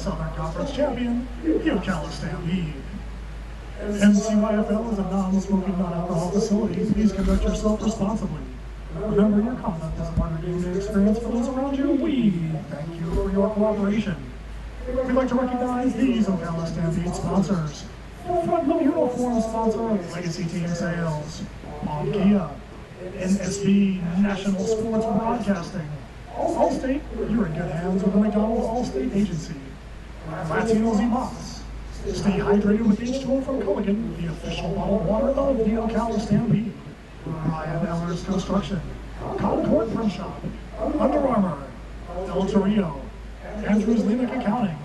Southern Conference champion, the Ocala Stampede. MCYFL is a non-smoking, non-alcohol facility. Please conduct yourself responsibly. Remember, your conduct is a part of the game experience for those around you. We thank you for your cooperation. We'd like to recognize these Ocala Stampede sponsors. Front Row Uniform sponsor, Legacy Team Sales, Kia, NSB National Sports Broadcasting, Allstate, you're in good hands with the McDonald's Allstate Agency, Latinos y Mas, stay hydrated with H2O from Culligan, the official bottled water of the Ocala Stampede, Ryan Eller's Construction, Concord Print Shop, Under Armour, El Torrio, Andrews Lemick Accounting,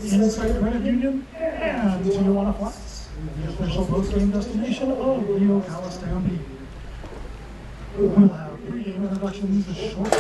Insight Credit Union, and Tijuana Flats, the official post-game destination of the Ocala Stampede. We'll have pre-game introductions shortly.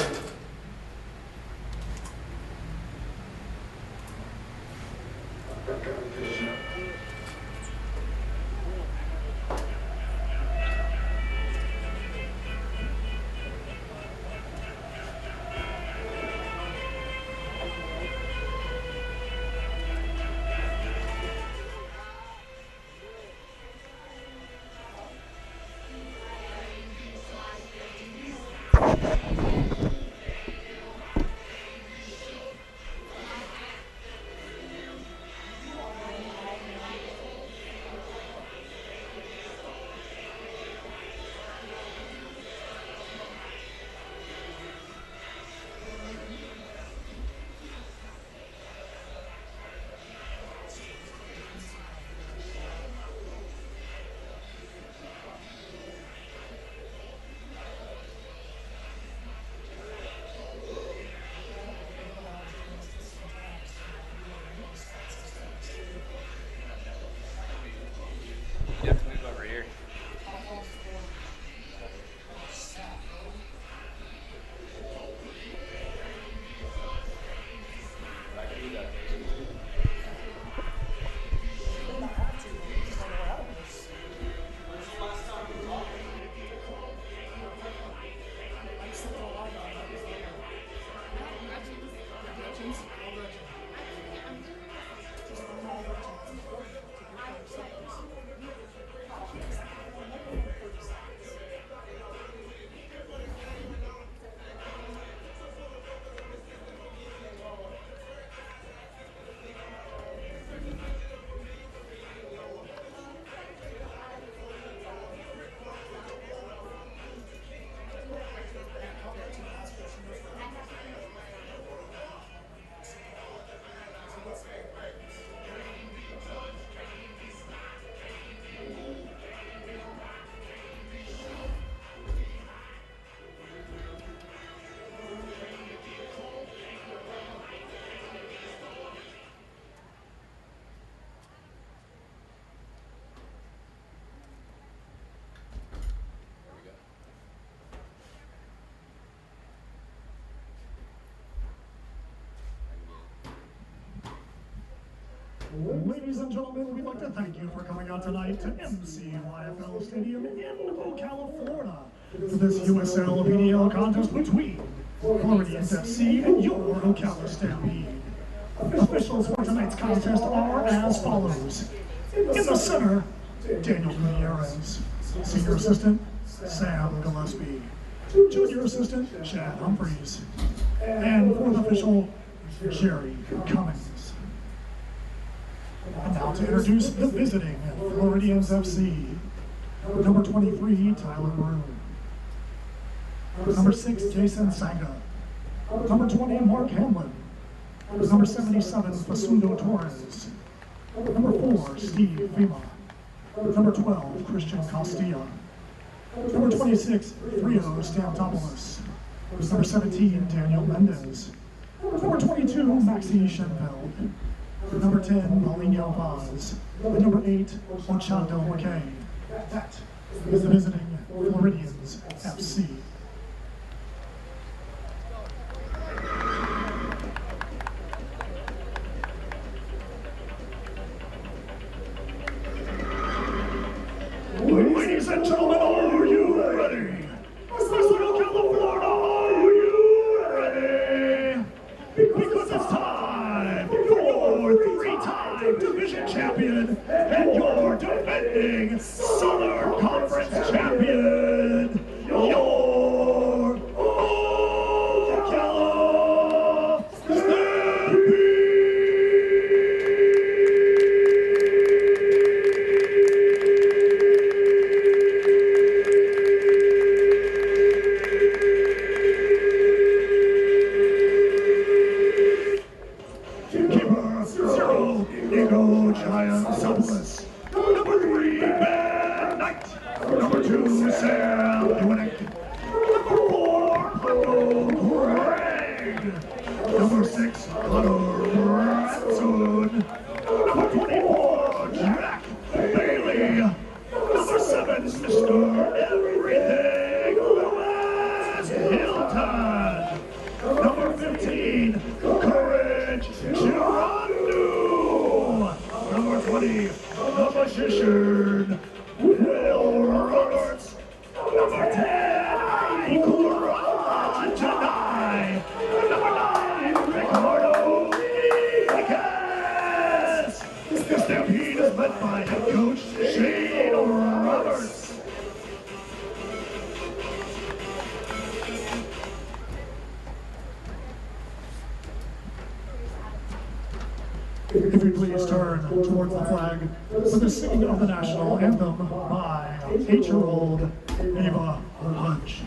Ladies and gentlemen, we'd like to thank you for coming out tonight to MCYFL Stadium in Ocala, Florida for this USL PDL contest between Floridians FC and your Ocala Stampede. Officials for tonight's contest are as follows. In the center, Daniel Gutierrez. Senior Assistant, Sam Gillespie. Junior Assistant, Chad Humphreys. And fourth official, Jerry Cummings. And now to introduce the visiting Floridians FC. Number 23, Tyler Broom. Number 6, Jason Sanga. Number 20, Mark Hamlin. Number 77, Facundo Torres. Number 4, Steve Fima. Number 12, Christian Costilla. Number 26, Frio Stamptopoulos. Number 17, Daniel Mendez. Number 22, Maxi Shenfeld. Number 10, Paulinho Paz. And number 8, Ochando McKay. That is the visiting Floridians FC. Ladies and gentlemen, are you ready? Ocala, Florida, are you ready? Because it's time for 5 division champion and your defending Southern Conference champion, your Ocala Stampede! Keeper 0, Ego Giant Selfless. Number 3, Ben Knight. Number 2, Sam Winnick. Number 4, Paco Craig. Number 6, Hunter Ranson. Number 24, Jack Bailey. Number 7, Mr. Everything, Lewis Hilton. Number 15, Courage Girondu. Number 20, the Magician, Will Roberts. Number 10, Ikuran Janai. Number 9, Ricardo Enriquez. The Stampede is led by head coach Shane Roberts. If you please turn towards the flag for the singing of the national anthem by 8-year-old Ava Lunch.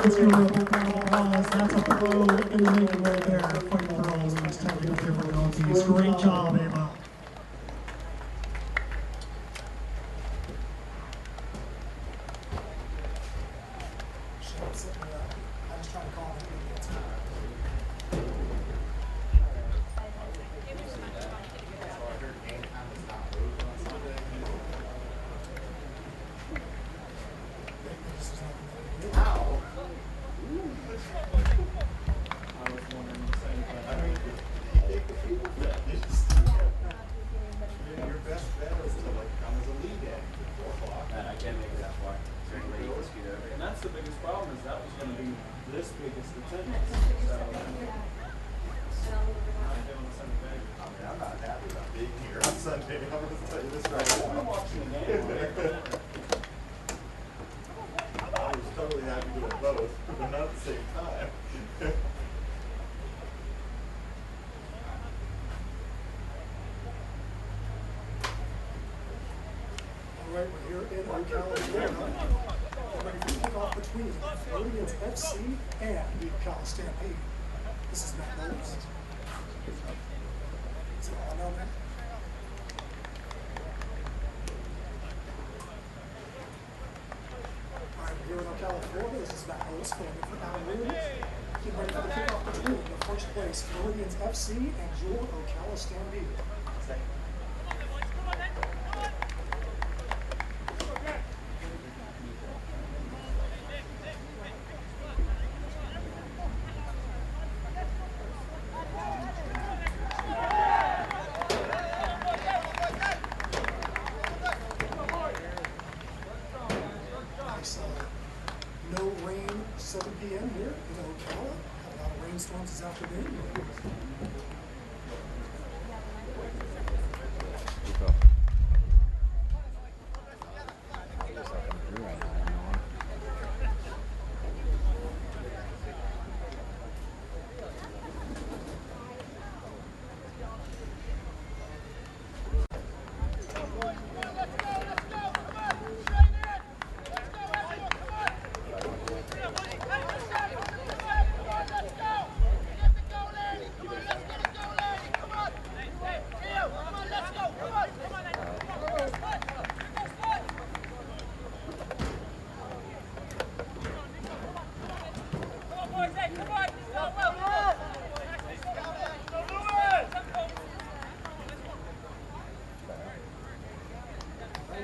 Let's give her a big round of applause. That's a pro in the making right there. Fighting for all these technical capabilities. Great job, Ava. The biggest problem is that was going to be this biggest attendance. So, I'm doing the same thing. I'm not happy about I'm going to tell you this right now. I'm watching the game. I was totally happy to do it both, but not at the same time. All right, we're here in Ocala, Florida. We're ready for kickoff between Floridians FC and the Ocala Stampede. This is Matt Knowles. Is it all now, Matt? All right, we're here in Ocala, Florida. This is Matt Knowles filling in for Alan Williams. Getting ready for the kickoff between the first place Floridians FC and your Ocala Stampede. No rain, 7 p.m. here in Ocala. Had a lot of rainstorms this afternoon.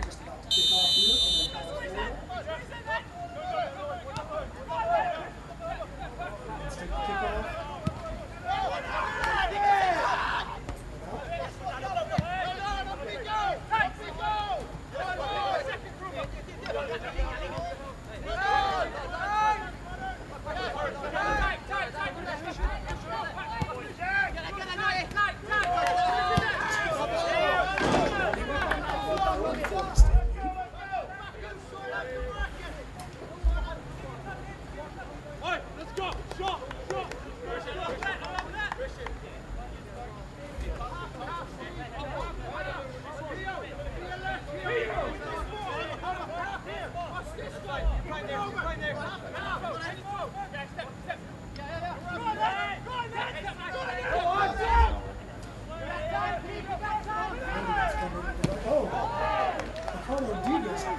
Just about to kick off here in Ocala, Florida. Let's take the kickoff.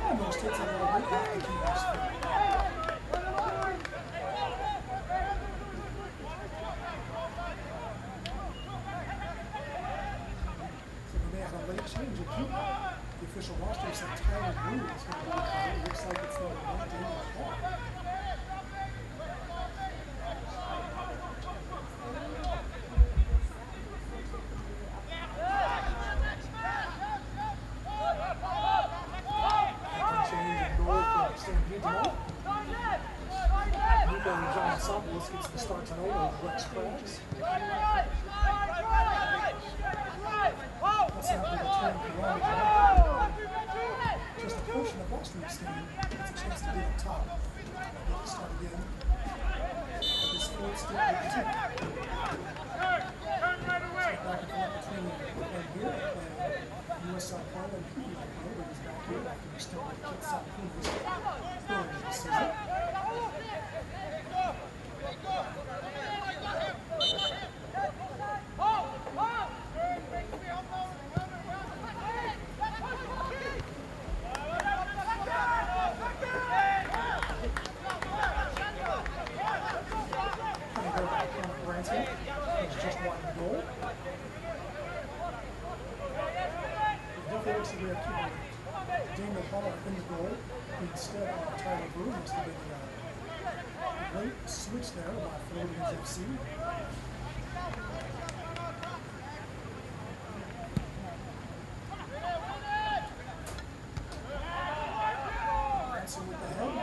Almost hits a little bit back to keepers. So we may have a late change at keeper. The official roster said Tyler Blue is going to be called. It looks like it's not one Daniel Hall. Gets the start tonight on Rex Cracks. That's not the return just a portion of last week's game. Gets a chance to get up top. Get the start again. This field still with 2. So back and forth between and here and USL Pro and PDL Pro is back here after we started to get South Korea's earlier this season. Just one goal. Definitely looks to be a keeper. Daniel Hall in the goal instead of Tyler Brew. Looks to be a late switch there by Floridians FC. Ransom with the head.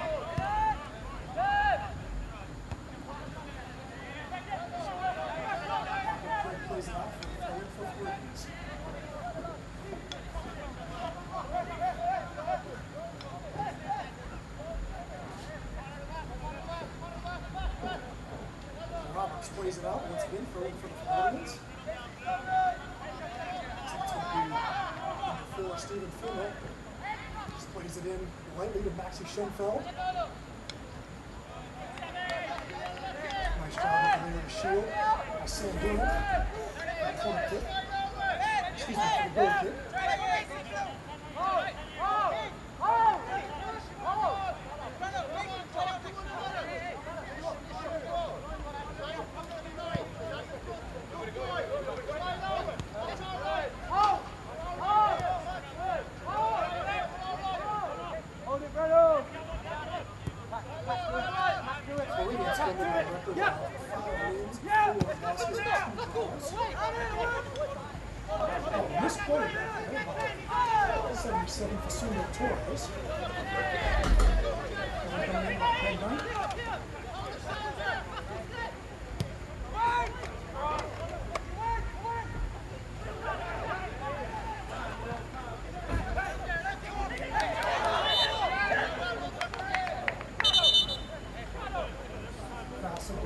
Plays it out for Floridians. plays it out once again for the Floridians. It's going to be number 4, Stephen Funnell. Just plays it in lightly to Maxie Schoenfeld. Nice job over there to shield. Sam Dillon. Corner kick. Excuse me, for the goal kick. Floridians come in on a record of 5 wins, 4 losses, 2 draws. Misquoted that there by 77 for Sumo Torres.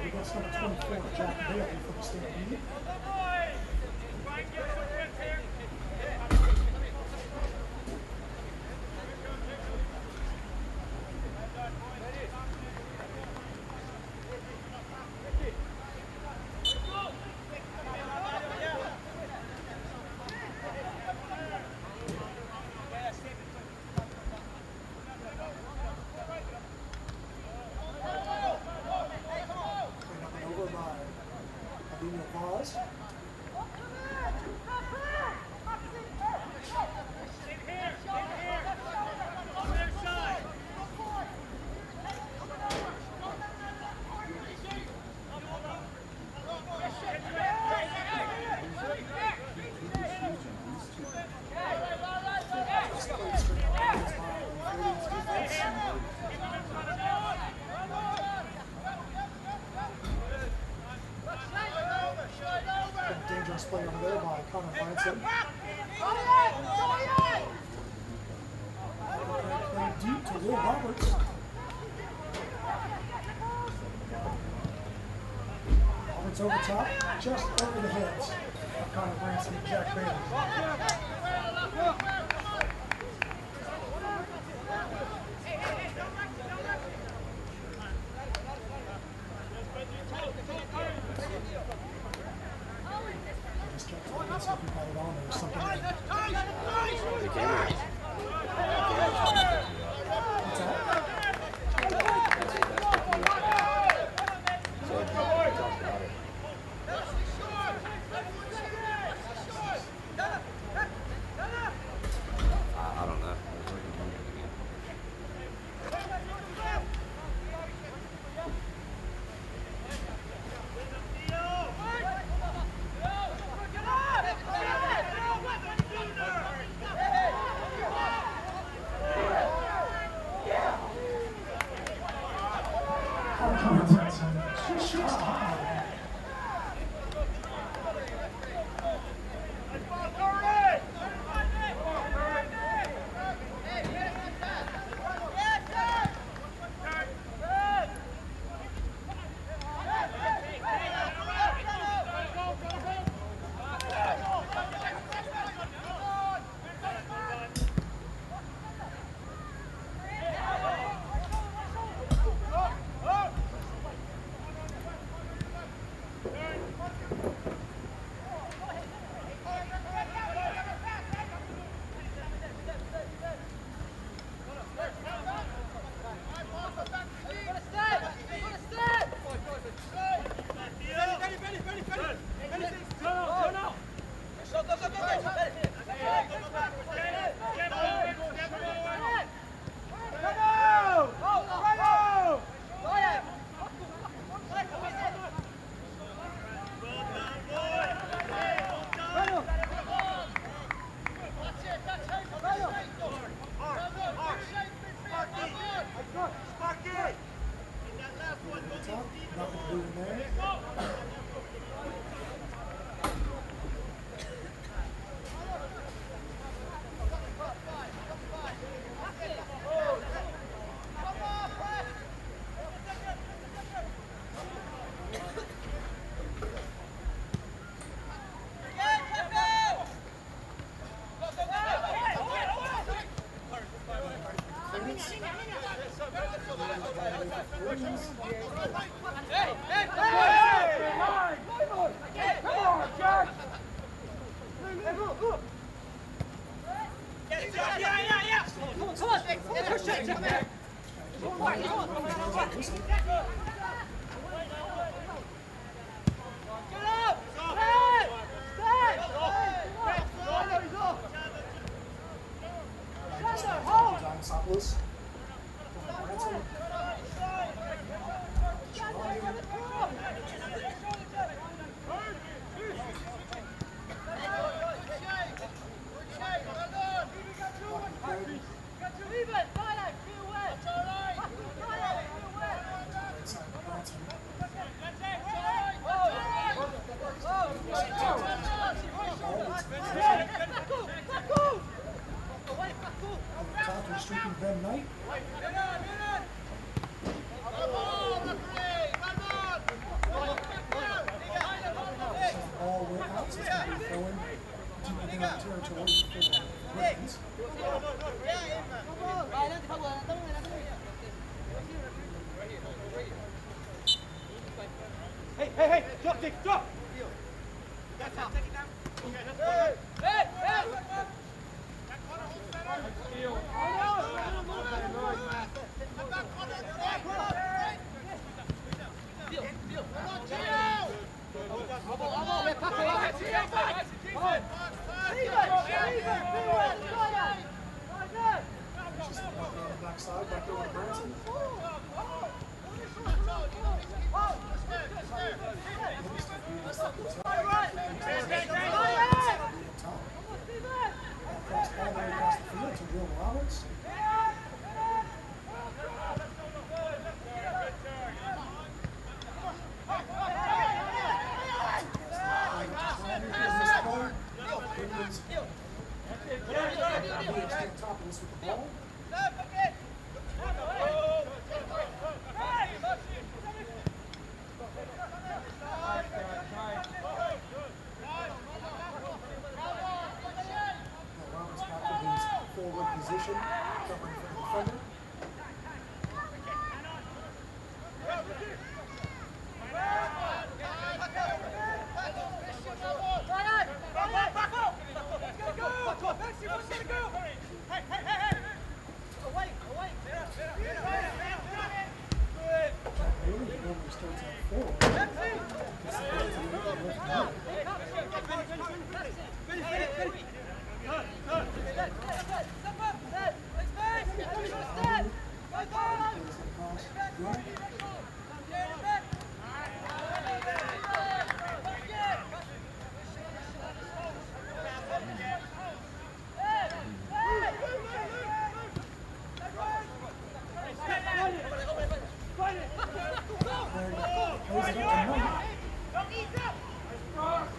Against number 24, Jack Bailey for the Stampede. Pause. Dangerous play over there by Connor Branson. Playing deep to Will Roberts. Roberts over top, just over the heads of Connor Branson and Jack Bailey.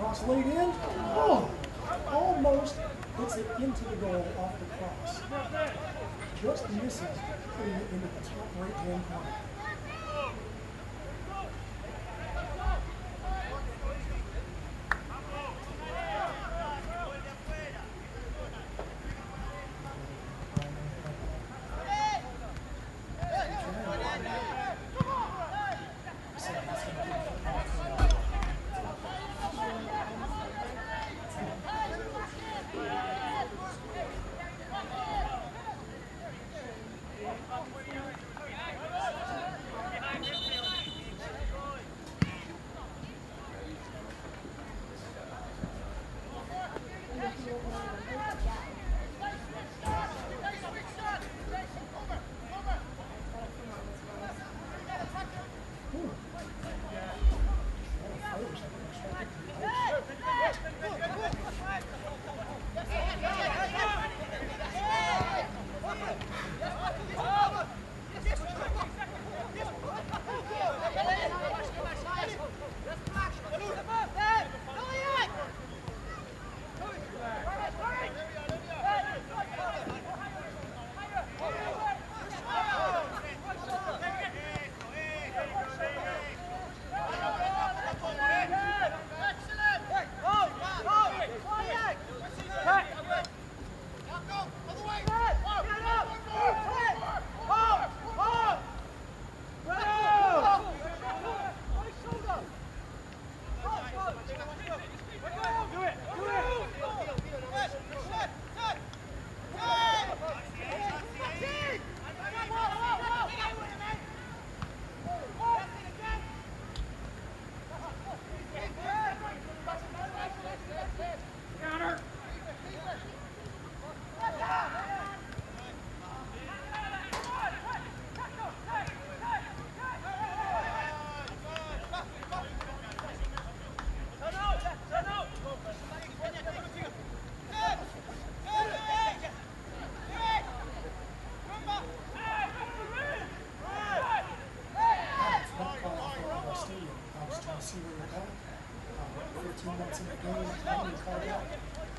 Cross laid in. Oh, almost hits it into the goal off the cross. Just misses putting it into the top right-hand corner.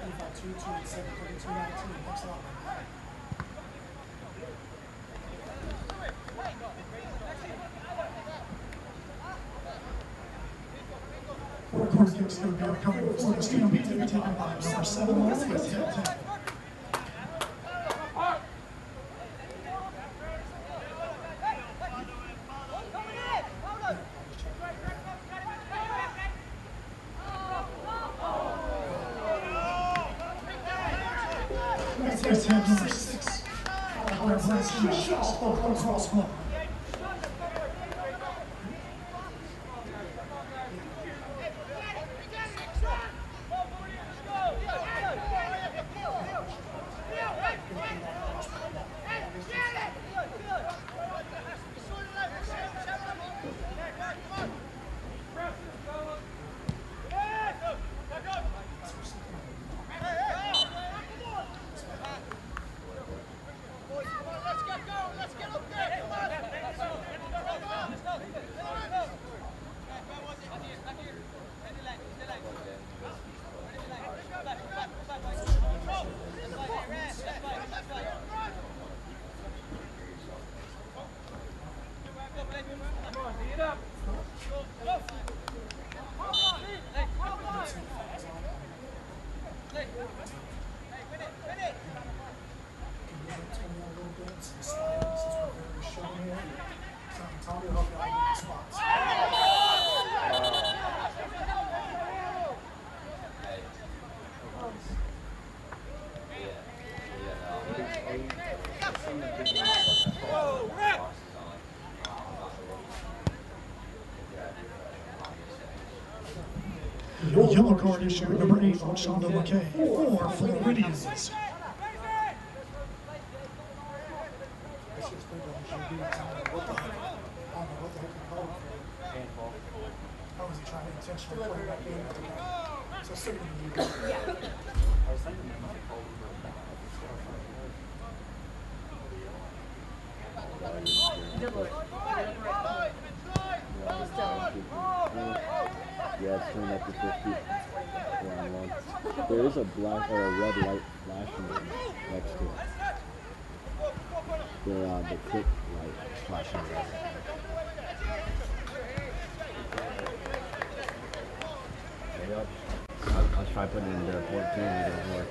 25-22 and 7-32-19. Thanks a lot, man. Corner kick's going to be upcoming for the Stampede to be taken by number 7 on the team. Next head number 6. Our blast just off the crossbar. Yellow card issue number 8, Shonda McKay for Floridians. How was he trying to intentionally play that game? So certainly you Yeah. I was thinking they might call Good lord. Yeah, it's turned up to 50. There is a black or a red light flashing next to it. The quick light flashing red. Maybe I'll try putting it in there 14 and it doesn't work.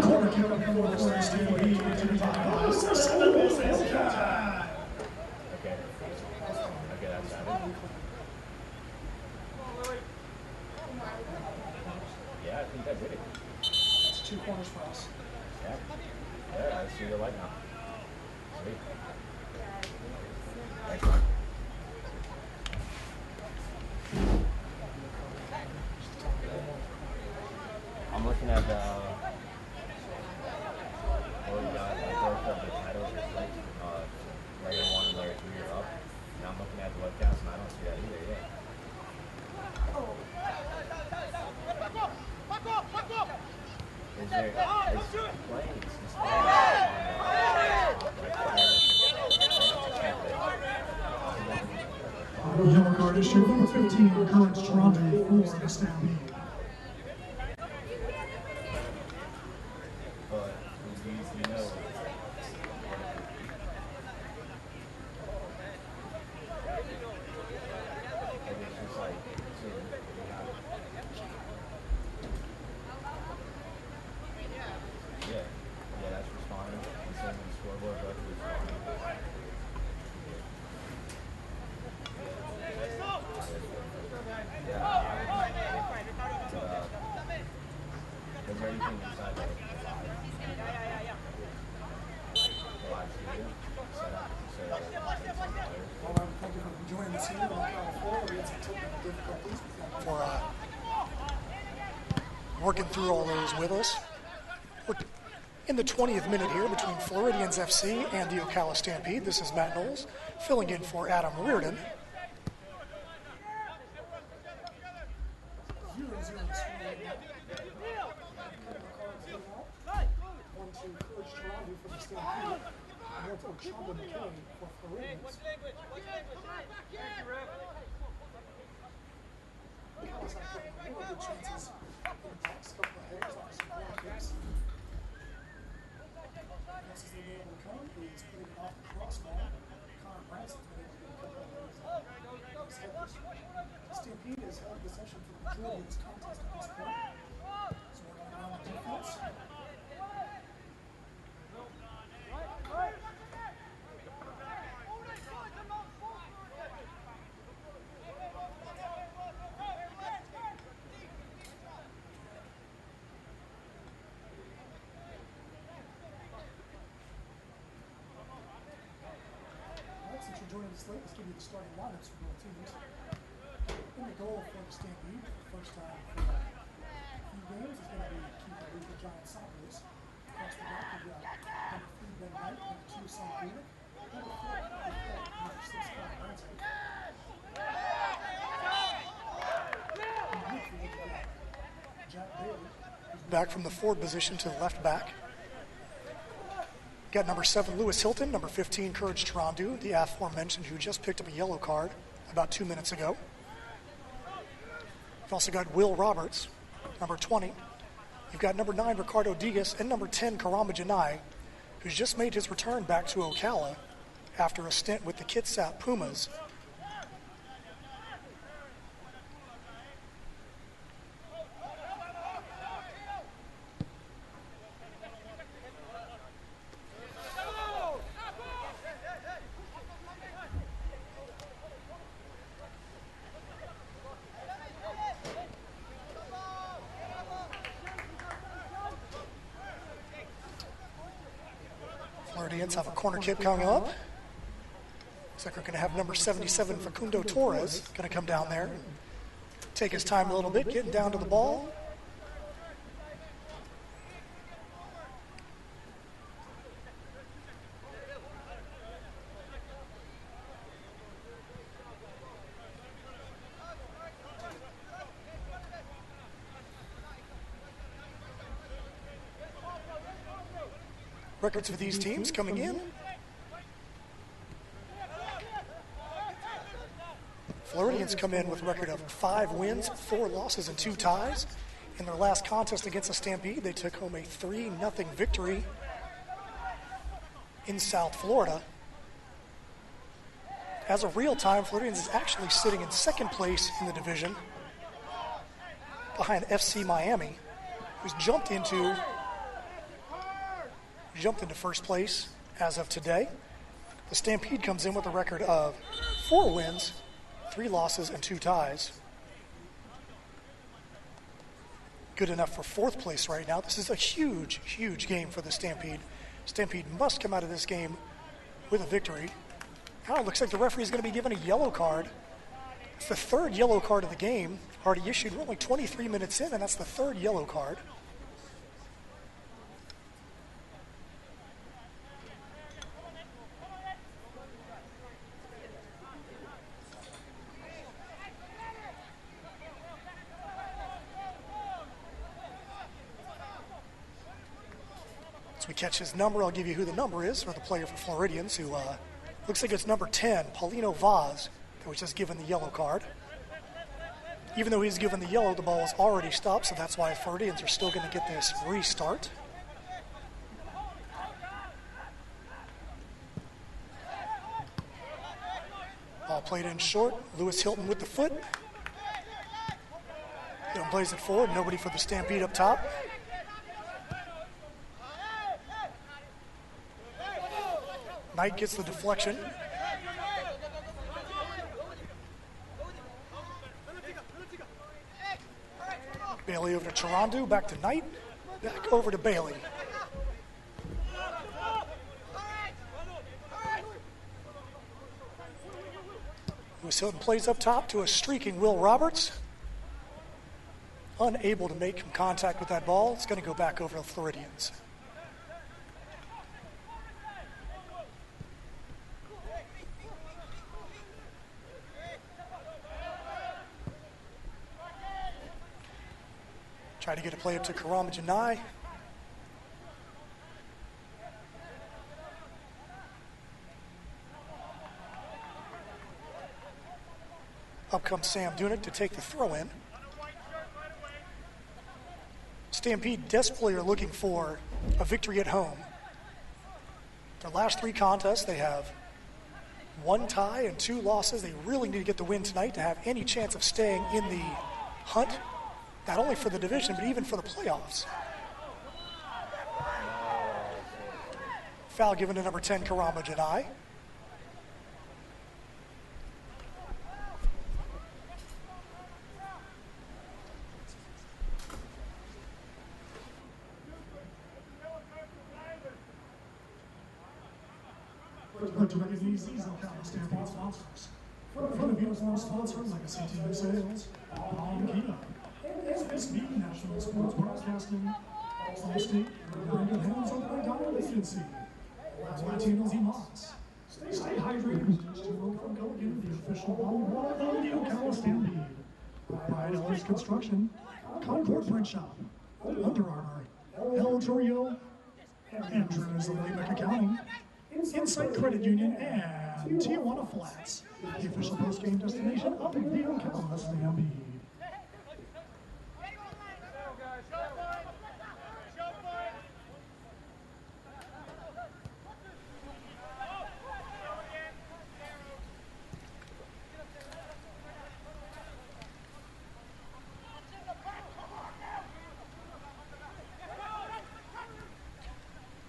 Corner kick up for the Stampede to be taken by 6 on the team. Okay, that's it. Yeah, I think that did it. That's 2 corners for us. Yeah. Yeah, I see the light now. Sweet. Thanks, Mark. I'm looking at the what we got, both of the titles are like layer 1 and layer 3 are up. And I'm looking at the webcast and I don't see that either yet. Is there, it's playing, it's just Yellow card issue number 15, Current Toronto for the Stampede. but you know, and it's just like, so we have, yeah, that's responding, and same with the scoreboard, both responding. Yeah. working through all those with us. We're in the 20th minute here between Floridians FC and the Ocala Stampede. This is Matt Knowles filling in for Adam Reardon. 0-0 score right now. 1-2 Courage Toronto for the Stampede. And that's Ocala McKay for Floridians. Ocala's had a couple of good chances in the box, a couple of headers on some corner kicks. As they've been able to come, he's putting it off the crossbar. Connor Branson's been able to get a couple of those headers. Stampede has held possession for the majority of this contest at this point. So we're going around the defense. Since you're joining us late, let's give you the starting lineups for both teams. In the goal for the Stampede, for the first time for a few games, is going to be keeper Luther John Sopolis. Across the back, we've got number 3, Ben Knight, number 2, Sam Bunick, number 4, number 6, Connor Branson. In the midfield, we've got Jack Bailey, who's back from the forward position to the left back. Got number 7, Lewis Hilton, number 15, Courage Tarandu, the aforementioned who just picked up a yellow card about 2 minutes ago. You've also got Will Roberts, number 20. You've got number 9, Ricardo Digas, and number 10, Karamba Janai, who's just made his return back to Ocala after a stint with the Kitsap Pumas. Floridians have a corner kick coming up. Looks like we're going to have number 77, Facundo Torres, going to come down there and take his time a little bit, getting down to the ball. Records for these teams coming in. Floridians come in with a record of 5 wins, 4 losses, and 2 ties. In their last contest against the Stampede, they took home a 3-0 victory in South Florida. As of real time, Floridians is actually sitting in second place in the division behind FC Miami, who's jumped into first place as of today. The Stampede comes in with a record of 4 wins, 3 losses, and 2 ties. Good enough for 4th place right now. This is a huge, huge game for the Stampede. Stampede must come out of this game with a victory. Now it looks like the referee is going to be given a yellow card. It's the 3rd yellow card of the game, already issued. We're only 23 minutes in, and that's the 3rd yellow card. We catch his number. I'll give you who the number is for the player for Floridians, who looks like it's number 10, Paulino Vaz, that was just given the yellow card. Even though he's given the yellow, the ball is already stopped, so that's why Floridians are still going to get this restart. Ball played in short. Lewis Hilton with the foot. Hilton plays it forward. Nobody for the Stampede up top. Knight gets the deflection. Bailey over to Tarandu, back to Knight, back over to Bailey. Lewis Hilton plays up top to a streaking Will Roberts. unable to make contact with that ball. It's going to go back over the Floridians. Try to get a play up to Karama Janai. Up comes Sam Dunick to take the throw in. Stampede desperately are looking for a victory at home. Their last 3 contests, they have 1 tie and 2 losses. They really need to get the win tonight to have any chance of staying in the hunt, not only for the division, but even for the playoffs. Foul given to number 10, Karama Janai. But to recognize these Ocala Stampede sponsors. From the uniform sponsor, Legacy TV Sales, Kia, SSB National Sports Broadcasting, Allstate, Brandon Helms of the Diamond Agency, Latinos y Mas. Stay hydrated. From Gilligan, the official volleyball of the Ocala Stampede. Brian Ellis Construction, Concord Print Shop, Under Armour, El Torrio, Andrews of Layback Accounting, Insight Credit Union, and Tijuana Flats, the official post-game destination of the Ocala Stampede.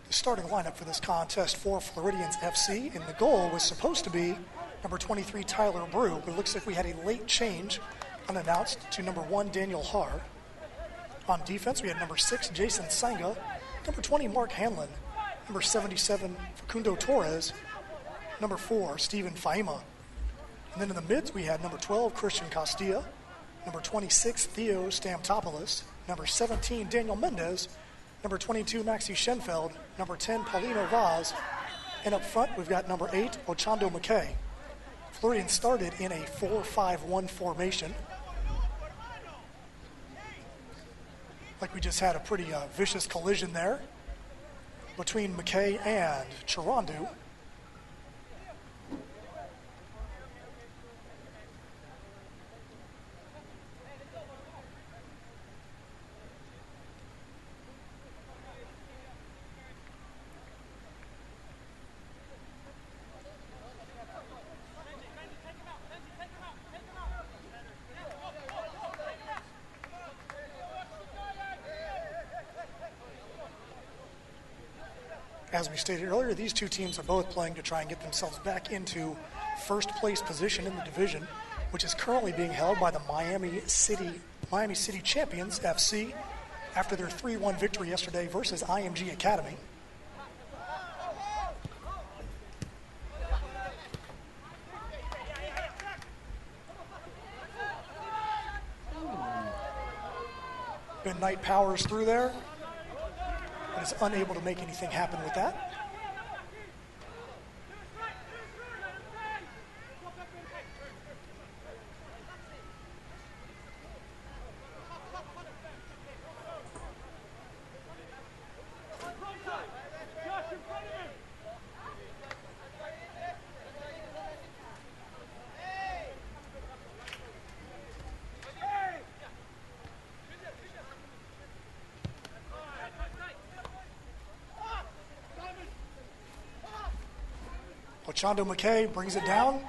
Starting lineup for this contest for Floridians FC, and the goal was supposed to be number 23 Tyler Brew, but it looks like we had a late change unannounced to number 1 Daniel Haar. On defense, we had number 6 Jason Sanga, number 20 Mark Hanlon, number 77 Facundo Torres, number 4 Steven Faima. And then in the mids, we had number 12 Christian Castilla, number 26 Theo Stamtopoulos, number 17 Daniel Mendez, number 22, Maxi Schenfeld, number 10, Paulino Vaz, and up front, we've got number 8, Ochando McKay. Floridians started in a 4-5-1 formation. Like we just had a pretty vicious collision there between McKay and Chirandu. As we stated earlier, these two teams are both playing to try and get themselves back into first place position in the division, which is currently being held by the Miami City Champions FC after their 3-1 victory yesterday versus IMG Academy. Ben Knight powers through there, but is unable to make anything happen with that. Ochando McKay brings it down.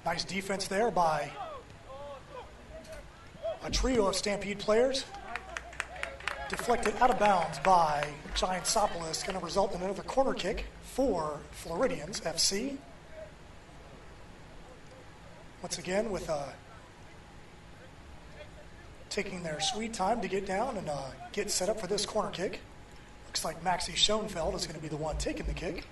Nice defense there by a trio of Stampede players. Deflected out of bounds by Giantsopoulos, going to result in another corner kick for Floridians FC. Once again, with taking their sweet time to get down and get set up for this corner kick. Looks like Maxi Schoenfeld is going to be the one taking the kick.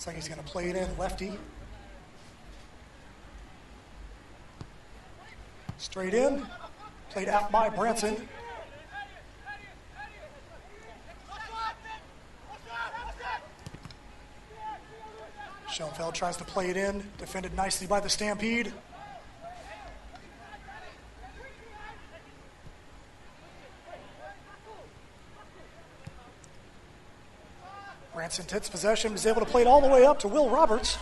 Looks like he's going to play it in lefty. Straight in. Played out by Branson. Schoenfeld tries to play it in. Defended nicely by the Stampede. Branson takes possession, is able to play it all the way up to Will Roberts.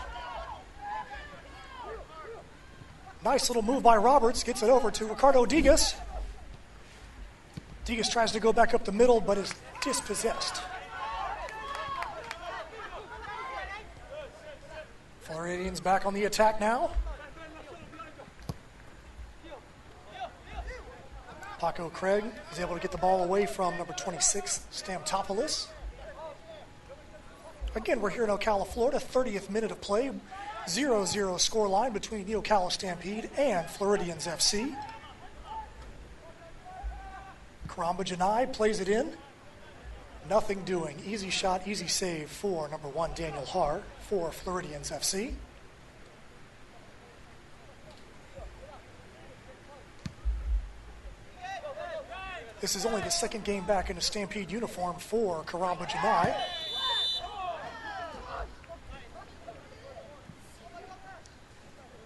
Nice little move by Roberts, gets it over to Ricardo Digas. Digas tries to go back up the middle, but is dispossessed. Floridians back on the attack now. Paco Craig is able to get the ball away from number 26, Stampopoulos. Again, we're here in Ocala, Florida, 30th minute of play. 0-0 score line between the Ocala Stampede and Floridians FC. Karamba Janai plays it in. Nothing doing. Easy shot, easy save for number 1, Daniel Haar for Floridians FC. This is only the second game back in a Stampede uniform for Karamba Janai.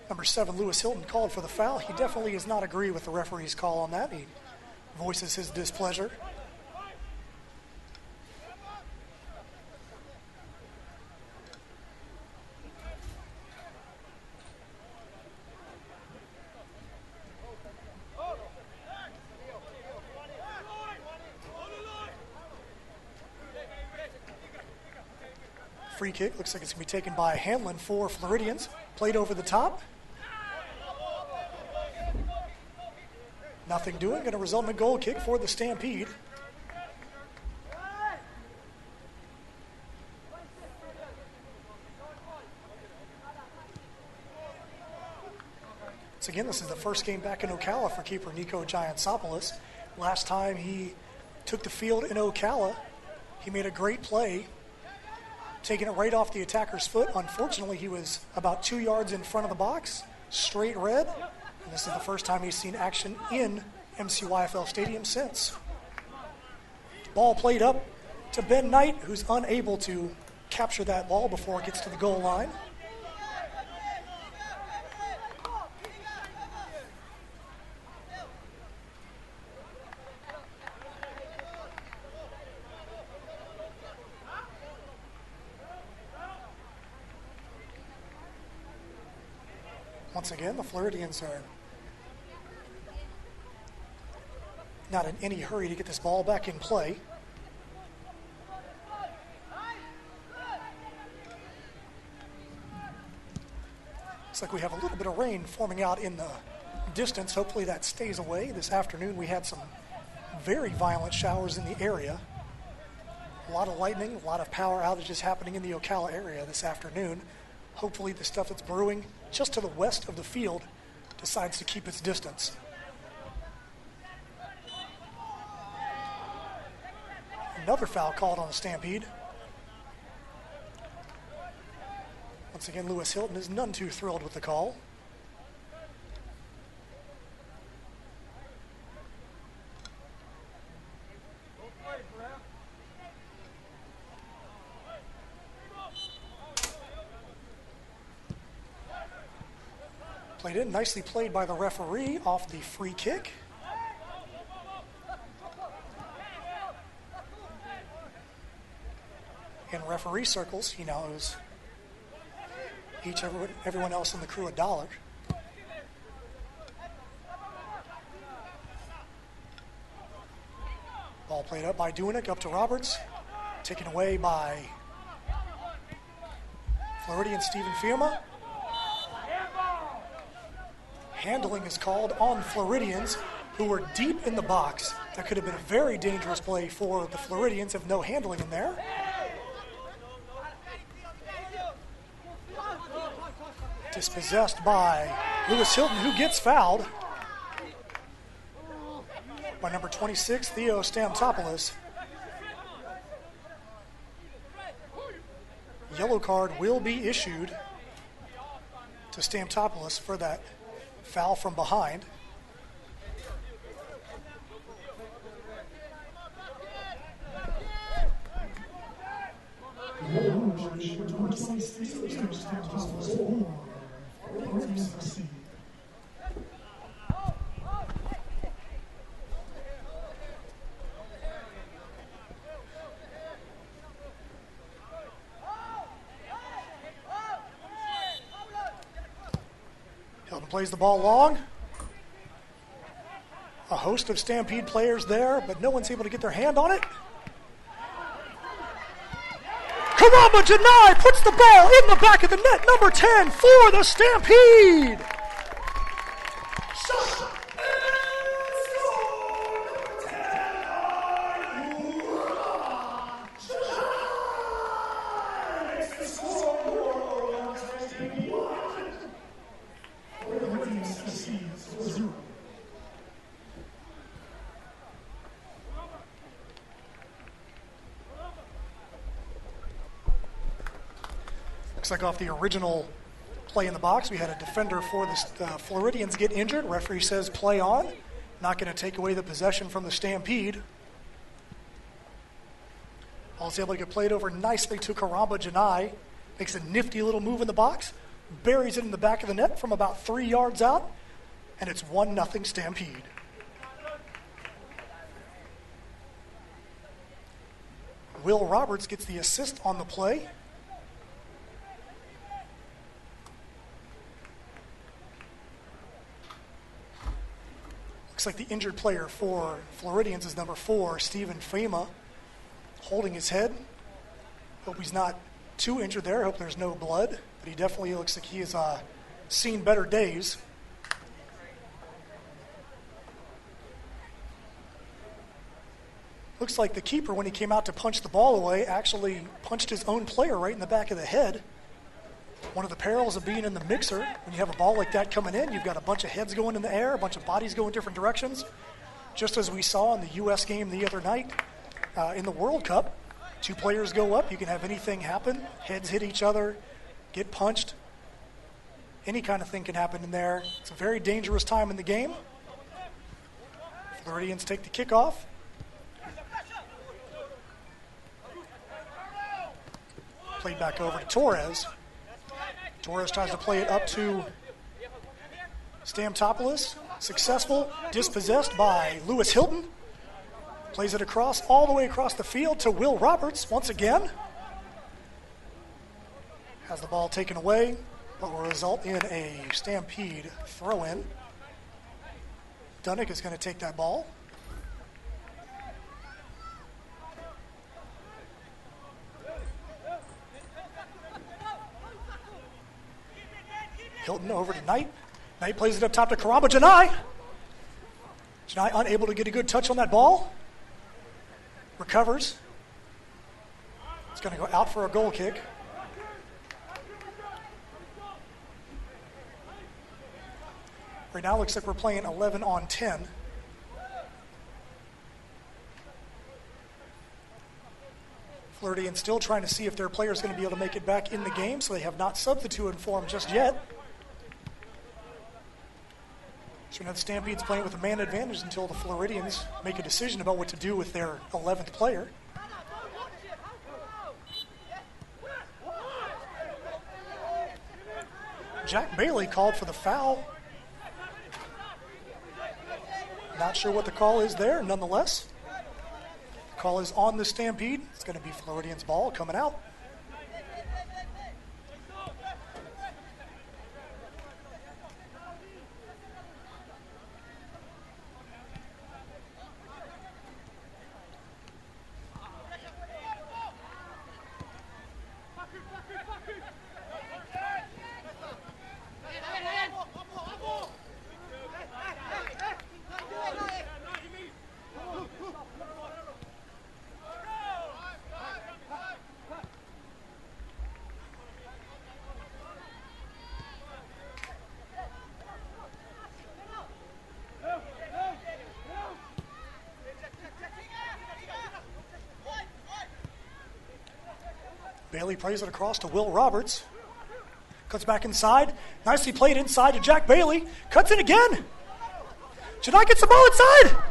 Number 7, Lewis Hilton, called for the foul. He definitely does not agree with the referee's call on that. He voices his displeasure. Free kick, looks like it's going to be taken by Hanlon for Floridians. Played over the top. Nothing doing, going to result in a goal kick for the Stampede. So again, this is the first game back in Ocala for keeper Nico Giantsopoulos. Last time he took the field in Ocala, he made a great play, taking it right off the attacker's foot. Unfortunately, he was about 2 yards in front of the box, straight red. And this is the first time he's seen action in MCYFL Stadium since. Ball played up to Ben Knight, who's unable to capture that ball before it gets to the goal line. Once again, the Floridians are not in any hurry to get this ball back in play. Looks like we have a little bit of rain forming out in the distance. Hopefully that stays away. This afternoon we had some very violent showers in the area. A lot of lightning, a lot of power outages happening in the Ocala area this afternoon. Hopefully the stuff that's brewing just to the west of the field decides to keep its distance. Another foul called on the Stampede. Once again, Lewis Hilton is none too thrilled with the call. Played in, nicely played by the referee off the free kick. In referee circles, he now owes everyone else in the crew $1. Ball played up by Duinick, up to Roberts. Taken away by Floridian Stephen Fiuma. Handling is called on Floridians, who were deep in the box. That could have been a very dangerous play for the Floridians if no handling in there. Dispossessed by Lewis Hilton, who gets fouled by number 26, Theo Stampopoulos. Yellow card will be issued to Stampopoulos for that foul from behind. Hilton plays the ball long. A host of Stampede players there, but no one's able to get their hand on it. Karamba Janai puts the ball in the back of the net, number 10 for the Stampede. Looks like off the original play in the box, we had a defender for the Floridians get injured. Referee says play on. Not going to take away the possession from the Stampede. Ball's able to get played over nicely to Karamba Janai. Makes a nifty little move in the box. Buries it in the back of the net from about 3 yards out. And it's 1-0 Stampede. Will Roberts gets the assist on the play. Looks like the injured player for Floridians is number 4, Stephen Fema, holding his head. Hope he's not too injured there. Hope there's no blood, but he definitely looks like he has seen better days. Looks like the keeper, when he came out to punch the ball away, actually punched his own player right in the back of the head. One of the perils of being in the mixer, when you have a ball like that coming in, you've got a bunch of heads going in the air, a bunch of bodies going different directions. Just as we saw in the U.S. game the other night in the World Cup, 2 players go up, you can have anything happen. Heads hit each other, get punched. Any kind of thing can happen in there. It's a very dangerous time in the game. Floridians take the kickoff. Played back over to Torres. Torres tries to play it up to Stampopoulos. Successful, dispossessed by Lewis Hilton. Plays it across, all the way across the field to Will Roberts once again. Has the ball taken away, but will result in a Stampede throw-in. Dunnick is going to take that ball. Hilton over to Knight. Knight plays it up top to Karamba Janai. Janai unable to get a good touch on that ball. Recovers. It's going to go out for a goal kick. Right now looks like we're playing 11 on 10. Floridians still trying to see if their player is going to be able to make it back in the game, so they have not substituted for him just yet. So now the Stampede's playing with a man advantage until the Floridians make a decision about what to do with their 11th player. Jack Bailey called for the foul. Not sure what the call is there, nonetheless. The call is on the Stampede. It's going to be Floridians' ball coming out. Bailey plays it across to Will Roberts. Cuts back inside. Nicely played inside to Jack Bailey. Cuts it again. Should I get some ball inside?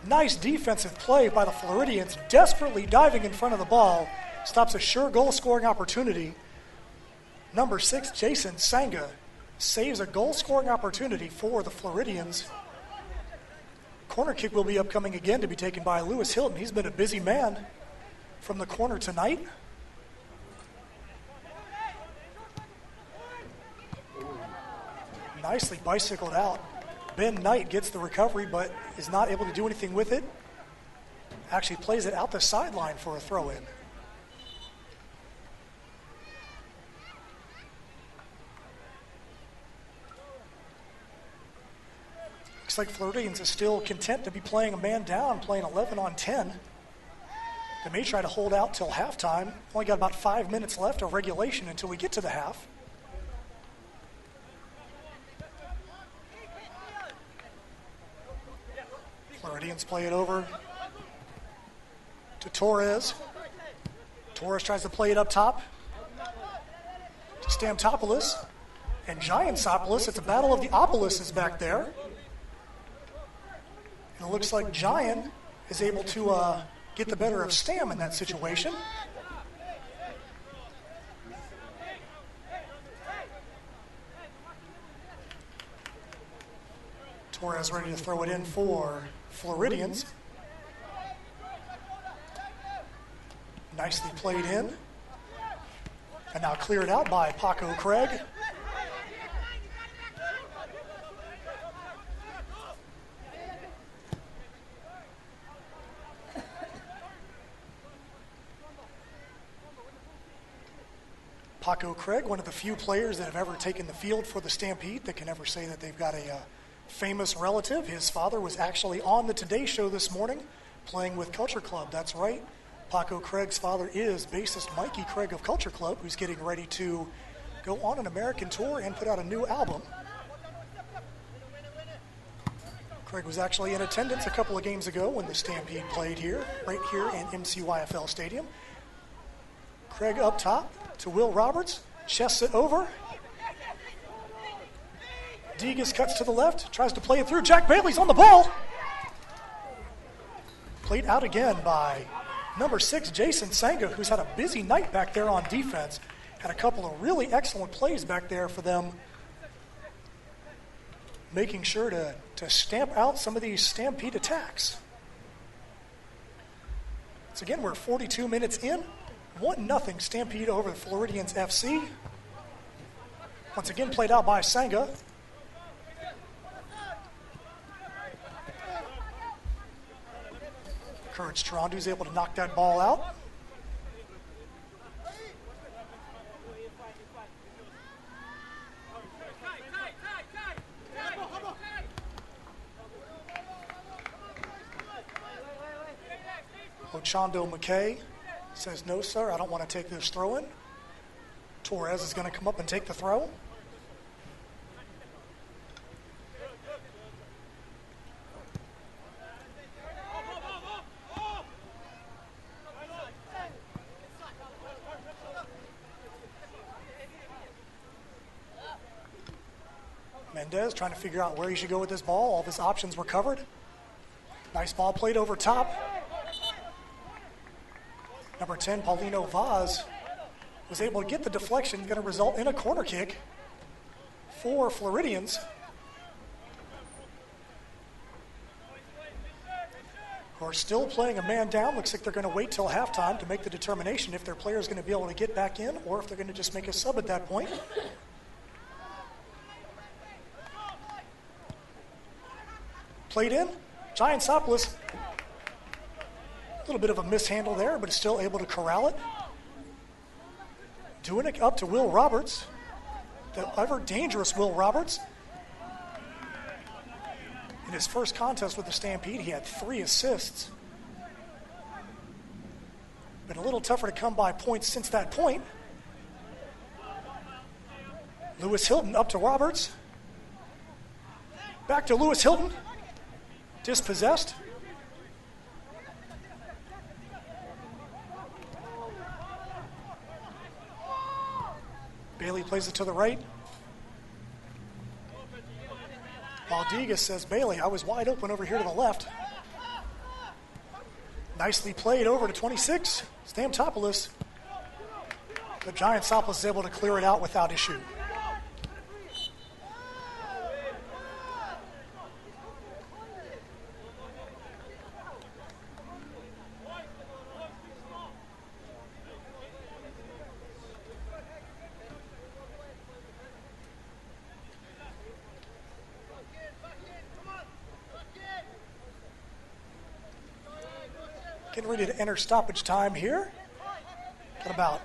Nice defensive play by the Floridians, desperately diving in front of the ball. Stops a sure goal-scoring opportunity. Number 6, Jason Sanga, saves a goal-scoring opportunity for the Floridians. Corner kick will be upcoming again to be taken by Lewis Hilton. He's been a busy man from the corner tonight. Nicely bicycled out. Ben Knight gets the recovery but is not able to do anything with it. Actually plays it out the sideline for a throw-in. Looks like Floridians is still content to be playing a man down, playing 11 on 10. They may try to hold out till halftime. Only got about 5 minutes left of regulation until we get to the half. Floridians play it over to Torres. Torres tries to play it up top to Stampopoulos and Giantsopoulos. It's a battle of the Opoulos back there. And it looks like Giant is able to get the better of Stam in that situation. Torres ready to throw it in for Floridians. Nicely played in. And now cleared out by Paco Craig. Paco Craig, one of the few players that have ever taken the field for the Stampede that can ever say that they've got a famous relative. His father was actually on the Today Show this morning playing with Culture Club. That's right. Paco Craig's father is bassist Mikey Craig of Culture Club, who's getting ready to go on an American tour and put out a new album. Craig was actually in attendance a couple of games ago when the Stampede played here, right here in MCYFL Stadium. Craig up top to Will Roberts, chests it over. Degas cuts to the left, tries to play it through. Jack Bailey's on the ball. Played out again by number 6, Jason Sanga, who's had a busy night back there on defense. Had a couple of really excellent plays back there for them, making sure to stamp out some of these Stampede attacks. So again, we're 42 minutes in. 1-0 Stampede over the Floridians FC. Once again played out by Sanga. Courage Trondu's able to knock that ball out. Ochando McKay says, no, sir, I don't want to take this throw in. Torres is going to come up and take the throw. Mendez trying to figure out where he should go with this ball. All of his options were covered. Nice ball played over top. Number 10, Paulino Vaz, was able to get the deflection, going to result in a corner kick for Floridians. Who are still playing a man down. Looks like they're going to wait till halftime to make the determination if their player is going to be able to get back in or if they're going to just make a sub at that point. Played in. Giantsopoulos. A little bit of a mishandle there, but is still able to corral it. Doing it up to Will Roberts. The ever dangerous Will Roberts. In his first contest with the Stampede, he had 3 assists. Been a little tougher to come by points since that point. Lewis Hilton up to Roberts. Back to Lewis Hilton. Dispossessed. Bailey plays it to the right. While Degas says, Bailey, I was wide open over here to the left. Nicely played over to 26, Stampopoulos. But Giantsopoulos is able to clear it out without issue. Getting ready to enter stoppage time here. Got about.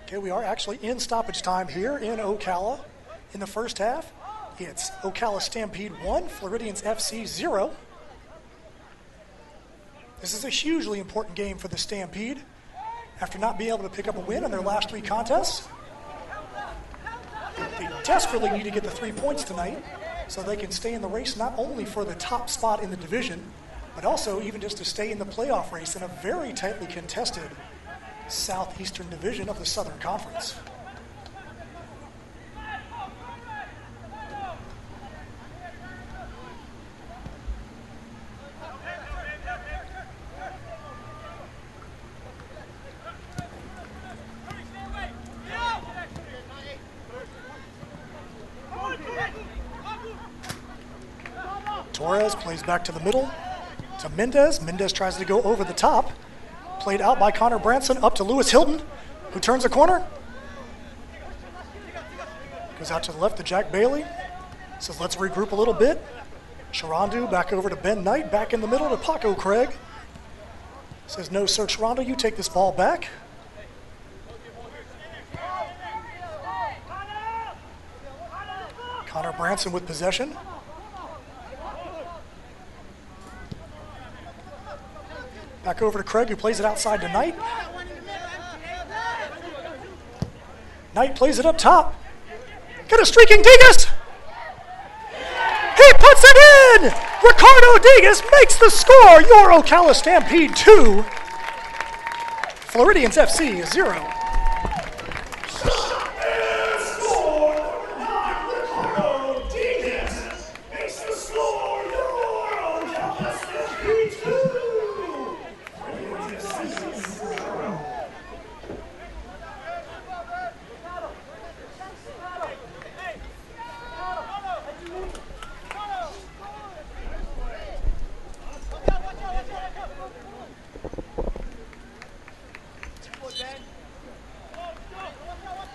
Okay, we are actually in stoppage time here in Ocala in the first half. It's Ocala Stampede 1, Floridians FC 0. This is a hugely important game for the Stampede. After not being able to pick up a win in their last 3 contests, they desperately need to get the 3 points tonight so they can stay in the race not only for the top spot in the division, but also even just to stay in the playoff race in a very tightly contested Southeastern Division of the Southern Conference. Torres plays back to the middle to Mendez. Mendez tries to go over the top. Played out by Connor Branson up to Lewis Hilton, who turns a corner. Goes out to the left to Jack Bailey. Says, let's regroup a little bit. Sharondu back over to Ben Knight. Back in the middle to Paco Craig. Says, no, sir, Sharondu, you take this ball back. Connor Branson with possession. Back over to Craig, who plays it outside to Knight. Knight plays it up top. Get a streaking Degas! He puts it in! Ricardo Degas makes the score. Your Ocala Stampede 2. Floridians FC 0.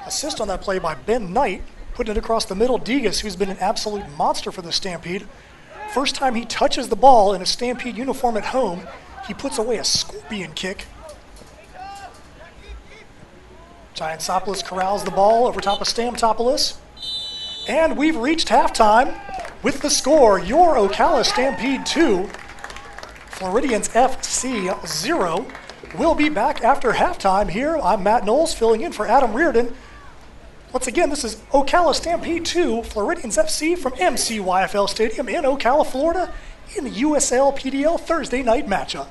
Assist on that play by Ben Knight, putting it across the middle. Degas, who's been an absolute monster for the Stampede. First time he touches the ball in a Stampede uniform at home, he puts away a scorpion kick. Giantsopoulos corrals the ball over top of Stampopoulos. And we've reached halftime with the score. Your Ocala Stampede 2, Floridians FC 0. We'll be back after halftime here. I'm Matt Knowles filling in for Adam Reardon. Once again, this is Ocala Stampede 2, Floridians FC from MCYFL Stadium in Ocala, Florida, in the USL PDL Thursday night matchup.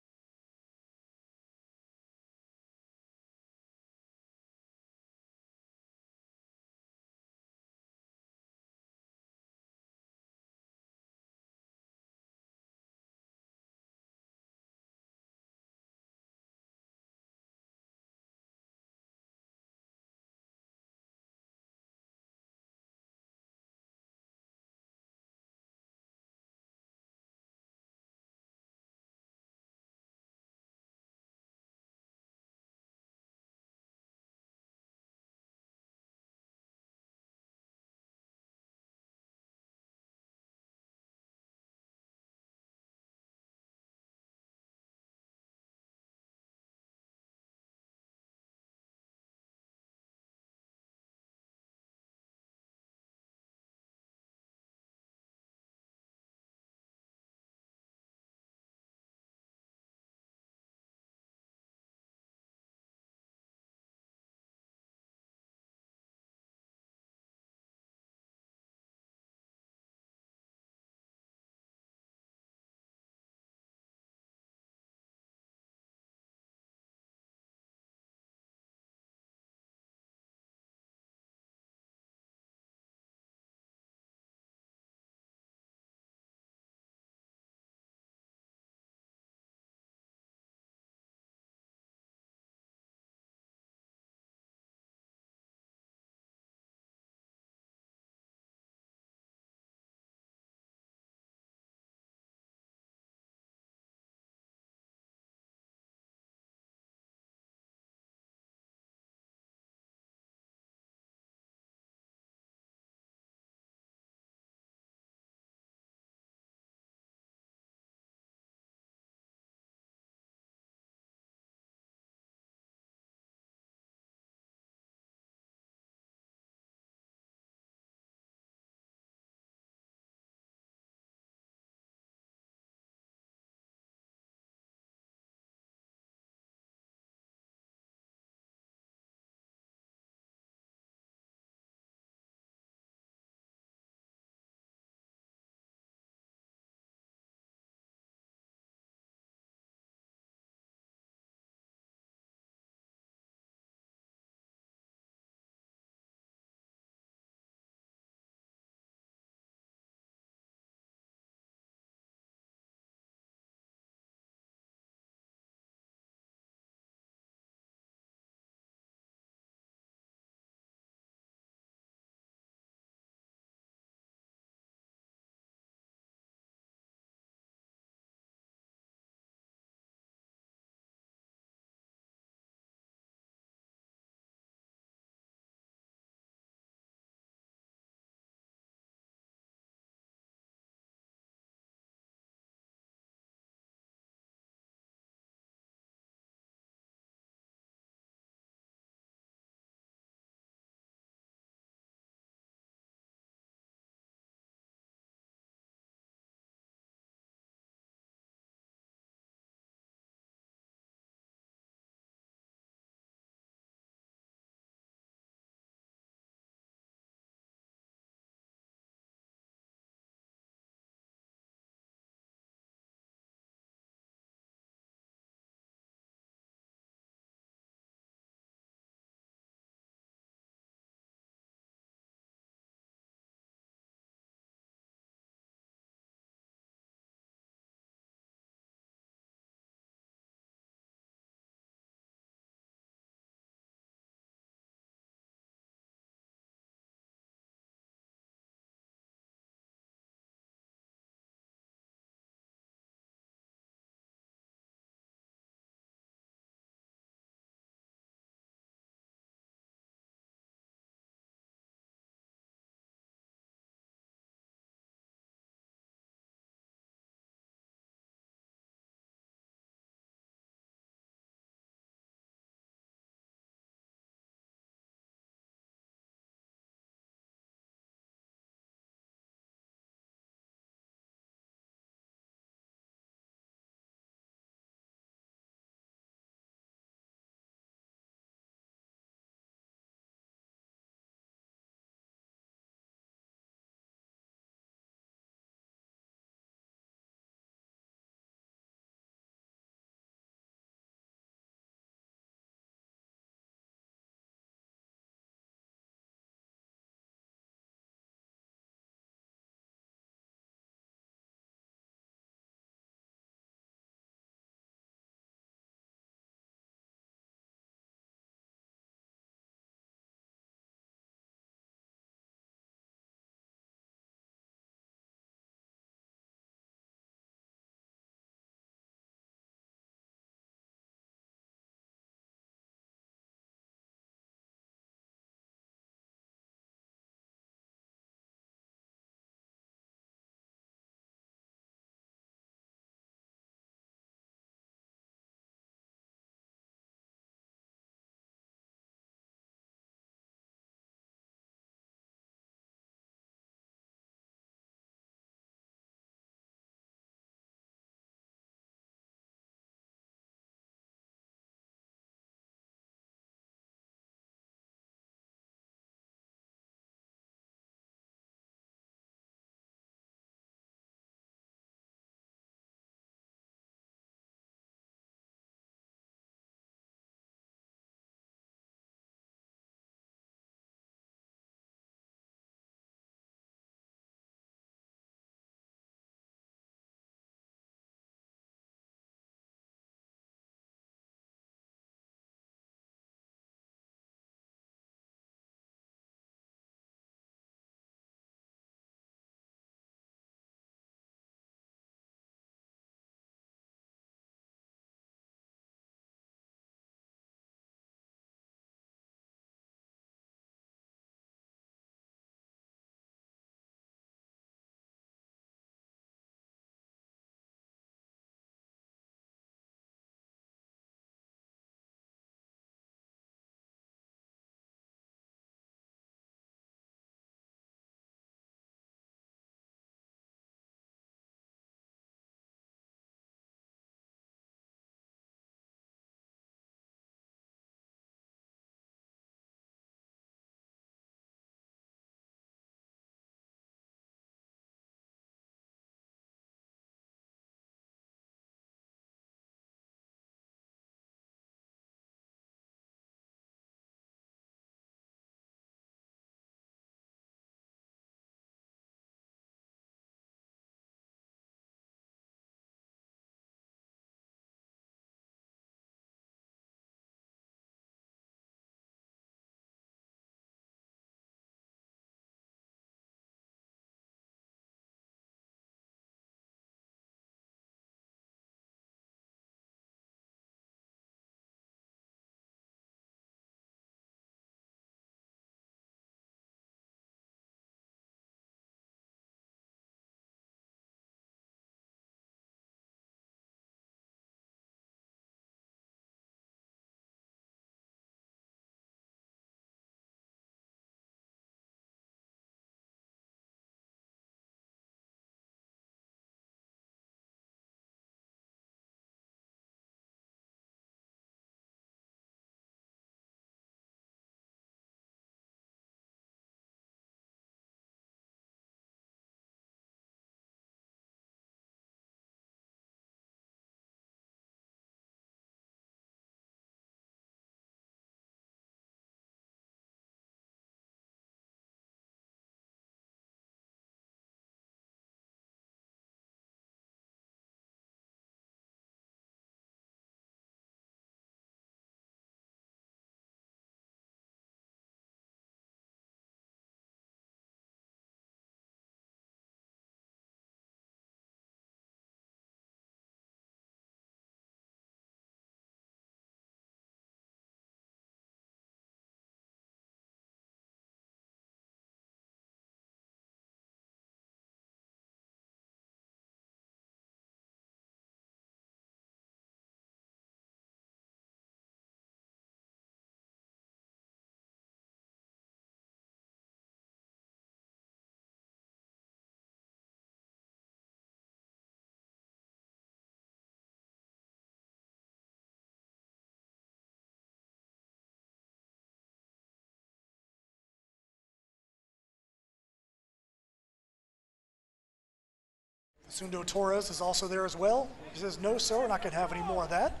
Sundo Torres is also there as well. He says, no, sir, we're not going to have any more of that.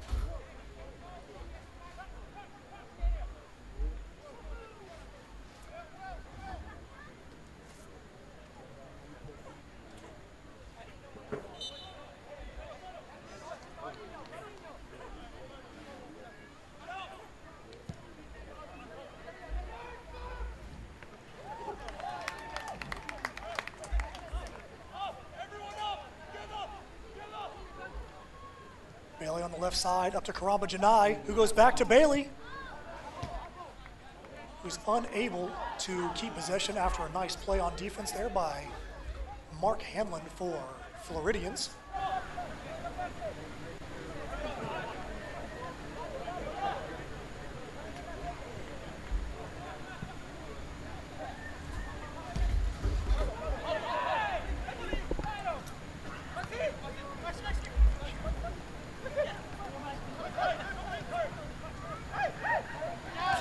Bailey on the left side, up to Karamba Janai, who goes back to Bailey, who's unable to keep possession after a nice play on defense there by Mark Hanlon for Floridians.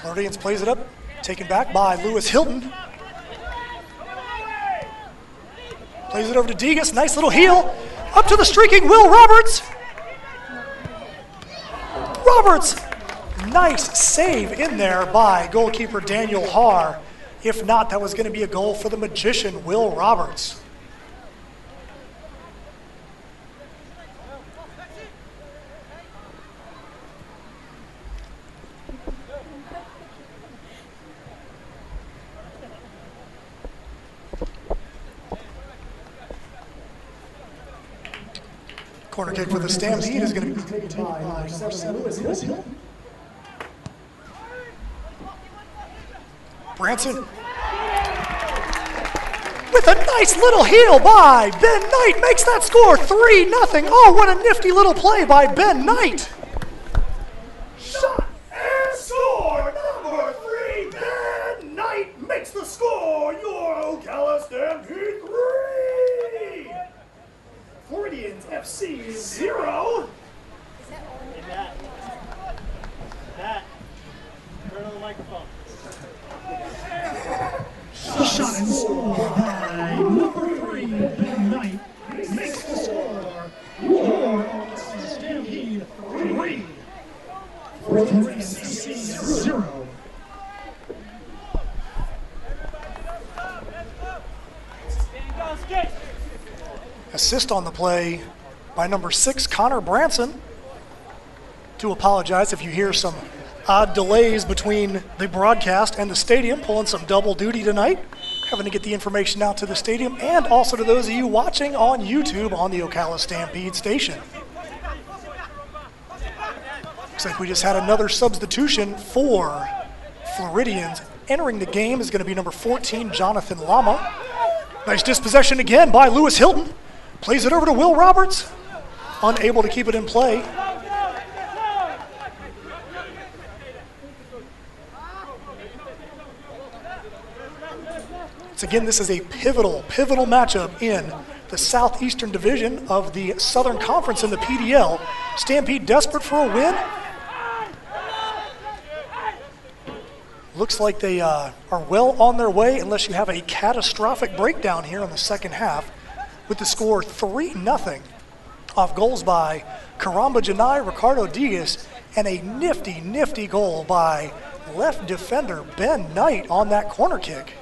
Floridians plays it up, taken back by Lewis Hilton. Plays it over to Degas, nice little heel. Up to the streaking Will Roberts. Roberts, nice save in there by goalkeeper Daniel Haar. If not, that was going to be a goal for the magician, Will Roberts. Corner kick for the Stampede is going to be taken by number 7, Lewis Hilton. Branson with a nice little heel by Ben Knight makes that score 3-0. Oh, what a nifty little play by Ben Knight. Shot and score, number 3, Ben Knight makes the score. Your Ocala Stampede 3. Floridians FC 0. Matt, turn on the microphone. Shot and score by number 3, Ben Knight makes the score. Your Ocala Stampede 3. Floridians FC 0. Assist on the play by number 6, Connor Branson. Do apologize if you hear some odd delays between the broadcast and the stadium, pulling some double duty tonight, having to get the information out to the stadium and also to those of you watching on YouTube on the Ocala Stampede station. Looks like we just had another substitution for Floridians. Entering the game is going to be number 14, Jonathan Lama. Nice dispossession again by Lewis Hilton. Plays it over to Will Roberts. Unable to keep it in play. So again, this is a pivotal matchup in the Southeastern Division of the Southern Conference in the PDL. Stampede desperate for a win. Looks like they are well on their way unless you have a catastrophic breakdown here in the second half, with the score 3-0 off goals by Karamba Janai, Ricardo Degas, and a nifty goal by left defender Ben Knight on that corner kick.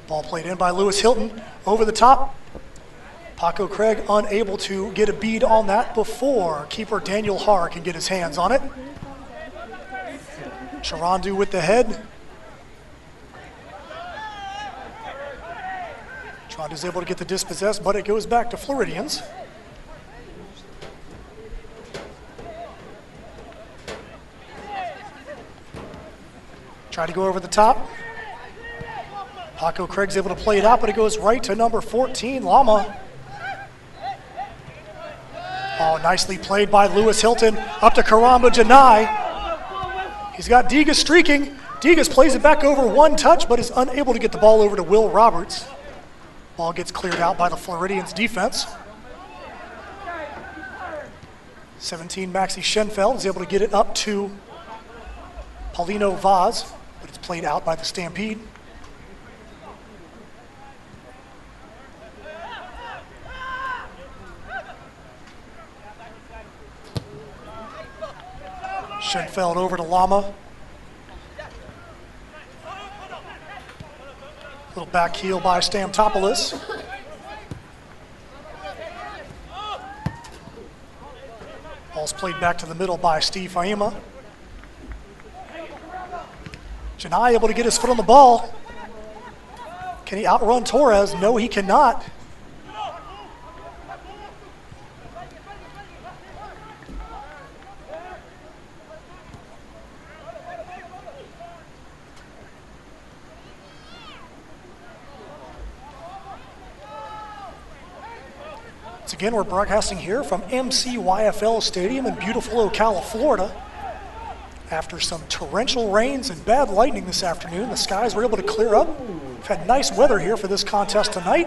Ball played in by Lewis Hilton over the top. Paco Craig unable to get a bead on that before keeper Daniel Haar can get his hands on it. Charandu with the head. Charandu's able to get the dispossessed, but it goes back to Floridians. Try to go over the top. Paco Craig's able to play it out, but it goes right to number 14, Lama. Oh, nicely played by Lewis Hilton. Up to Karamba Janai. He's got Degas streaking. Degas plays it back over one touch, but is unable to get the ball over to Will Roberts. Ball gets cleared out by the Floridians defense. 17, Maxi Schenfeld is able to get it up to Paulino Vaz, but it's played out by the Stampede. Schenfeld over to Lama. Little back heel by Stamtopoulos. Ball's played back to the middle by Steve Faima. Janai able to get his foot on the ball. Can he outrun Torres? No, he cannot. Once again, we're broadcasting here from MCYFL Stadium in beautiful Ocala, Florida. After some torrential rains and bad lightning this afternoon, the skies were able to clear up. We've had nice weather here for this contest tonight.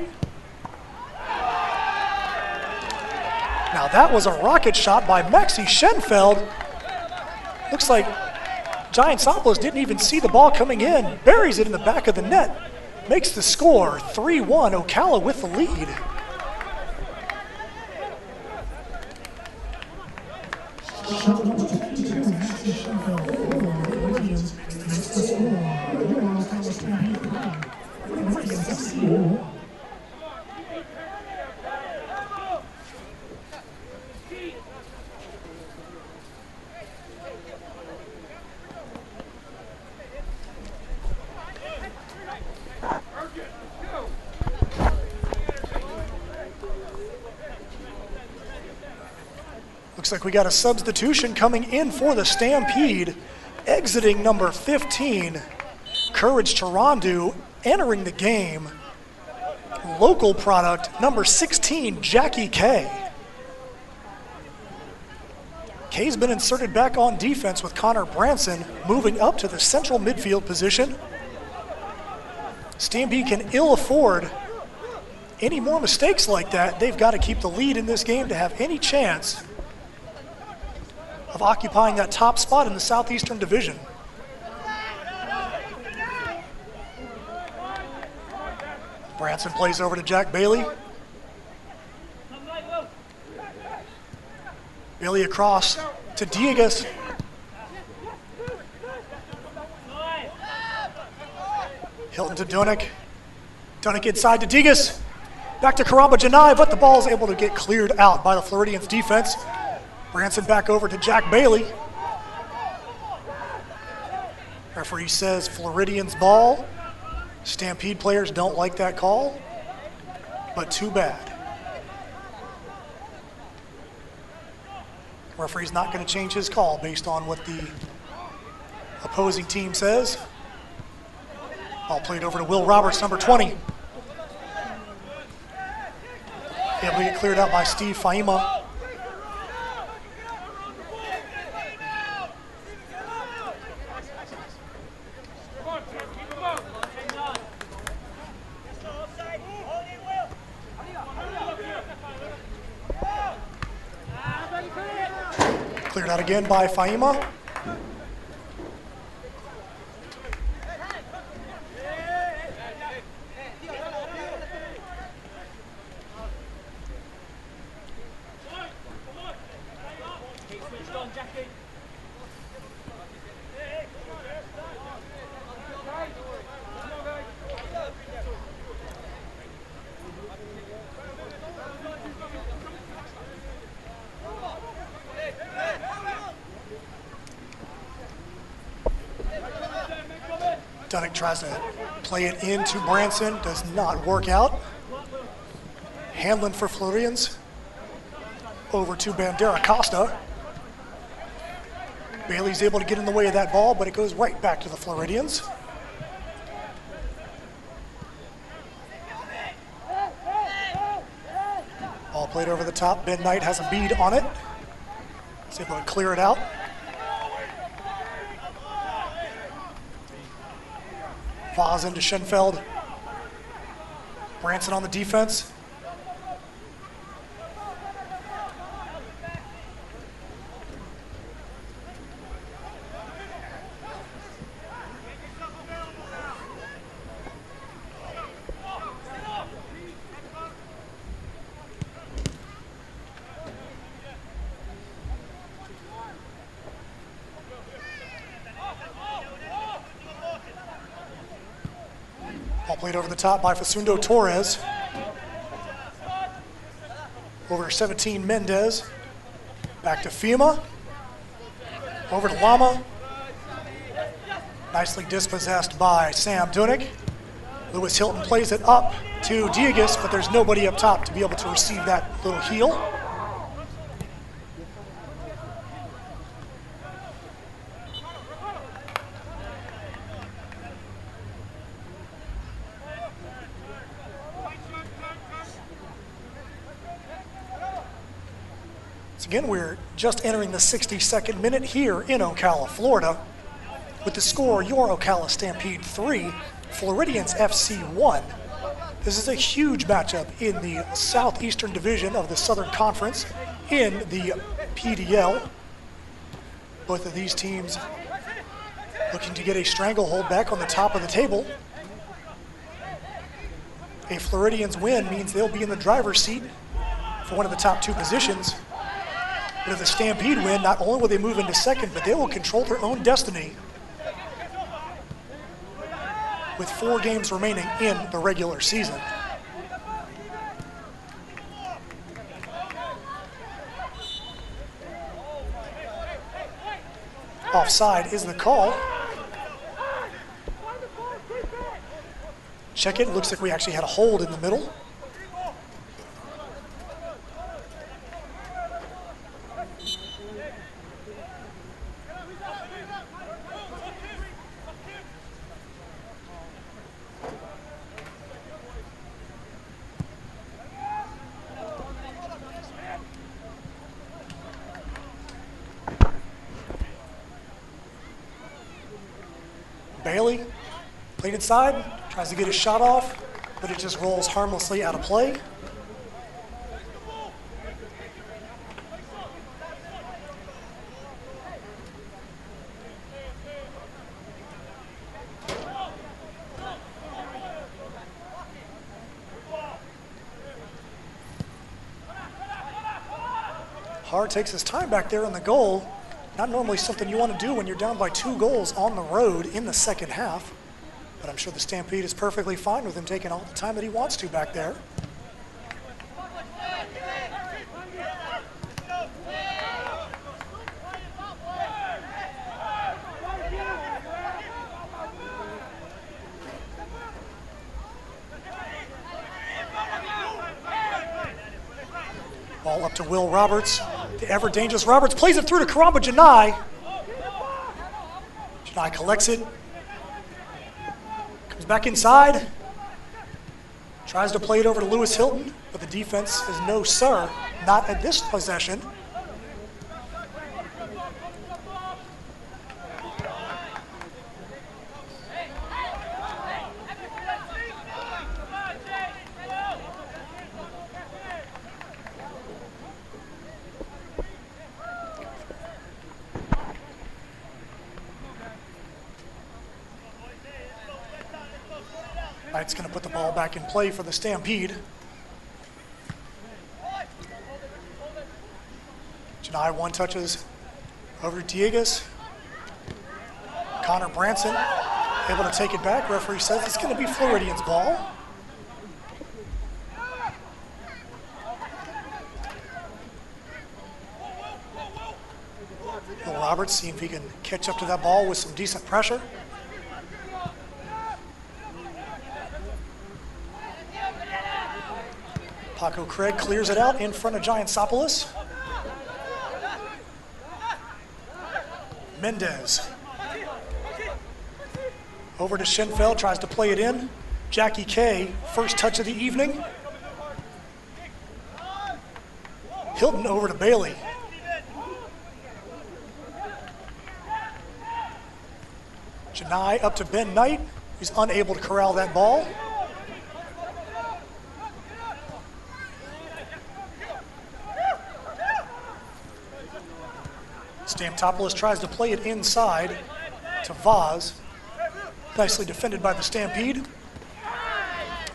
Now that was a rocket shot by Maxi Schenfeld. Looks like Giantsopoulos didn't even see the ball coming in. Buries it in the back of the net. Makes the score 3-1, Ocala with the lead. Shot number 22, Maxi Schenfeld for Floridians makes the score. Your Ocala Stampede 3, Floridians 0. Looks like we got a substitution coming in for the Stampede. Exiting number 15, Courage Tarandu, entering the game. Local product, number 16, Jackie Kay. Kay's been inserted back on defense with Connor Branson moving up to the central midfield position. Stampede can ill afford any more mistakes like that. They've got to keep the lead in this game to have any chance of occupying that top spot in the Southeastern Division. Branson plays over to Jack Bailey. Bailey across to Diegas. Hilton to Dunick. Dunick inside to Diegas. Back to Karamba Janai, but the ball is able to get cleared out by the Floridians defense. Branson back over to Jack Bailey. Referee says Floridians ball. Stampede players don't like that call, but too bad. Referee's not going to change his call based on what the opposing team says. Ball played over to Will Roberts, number 20. Able to get cleared out by Steve Faima. Cleared out again by Faima. Dunick tries to play it into Branson, does not work out. Handling for Floridians. Over to Bandera Costa. Bailey's able to get in the way of that ball, but it goes right back to the Floridians. Ball played over the top. Ben Knight has a bead on it. He's able to clear it out. Vaz into Schenfeld. Branson on the defense. played over the top by Facundo Torres. Over to 17, Mendez. Back to Fima. Over to Lama. Nicely dispossessed by Sam Dunick. Lewis Hilton plays it up to Diegas, but there's nobody up top to be able to receive that little heel. Again, we're just entering the 62nd minute here in Ocala, Florida. With the score, your Ocala Stampede 3, Floridians FC 1. This is a huge matchup in the Southeastern Division of the Southern Conference in the PDL. Both of these teams looking to get a stranglehold back on the top of the table. A Floridians win means they'll be in the driver's seat for one of the top two positions. But if the Stampede win, not only will they move into second, but they will control their own destiny with 4 games remaining in the regular season. Offside is the call. Check it, looks like we actually had a hold in the middle. Bailey, played inside, tries to get his shot off, but it just rolls harmlessly out of play. Hart takes his time back there on the goal. Not normally something you want to do when you're down by 2 goals on the road in the second half. But I'm sure the Stampede is perfectly fine with him taking all the time that he wants to back there. Ball up to Will Roberts. The ever-dangerous Roberts plays it through to Karamba Janai. Janai collects it. Comes back inside. Tries to play it over to Lewis Hilton, but the defense is no sir, not at this possession. Knight's going to put the ball back in play for the Stampede. Janai one touches over to Diegas. Connor Branson able to take it back. Referee says it's going to be Floridians' ball. Will Roberts see if he can catch up to that ball with some decent pressure. Paco Craig clears it out in front of Giantsopoulos. Mendez. Over to Schenfeld, tries to play it in. Jackie K, first touch of the evening. Hilton over to Bailey. Janai up to Ben Knight, who's unable to corral that ball. Stampopoulos tries to play it inside to Vaz. Nicely defended by the Stampede.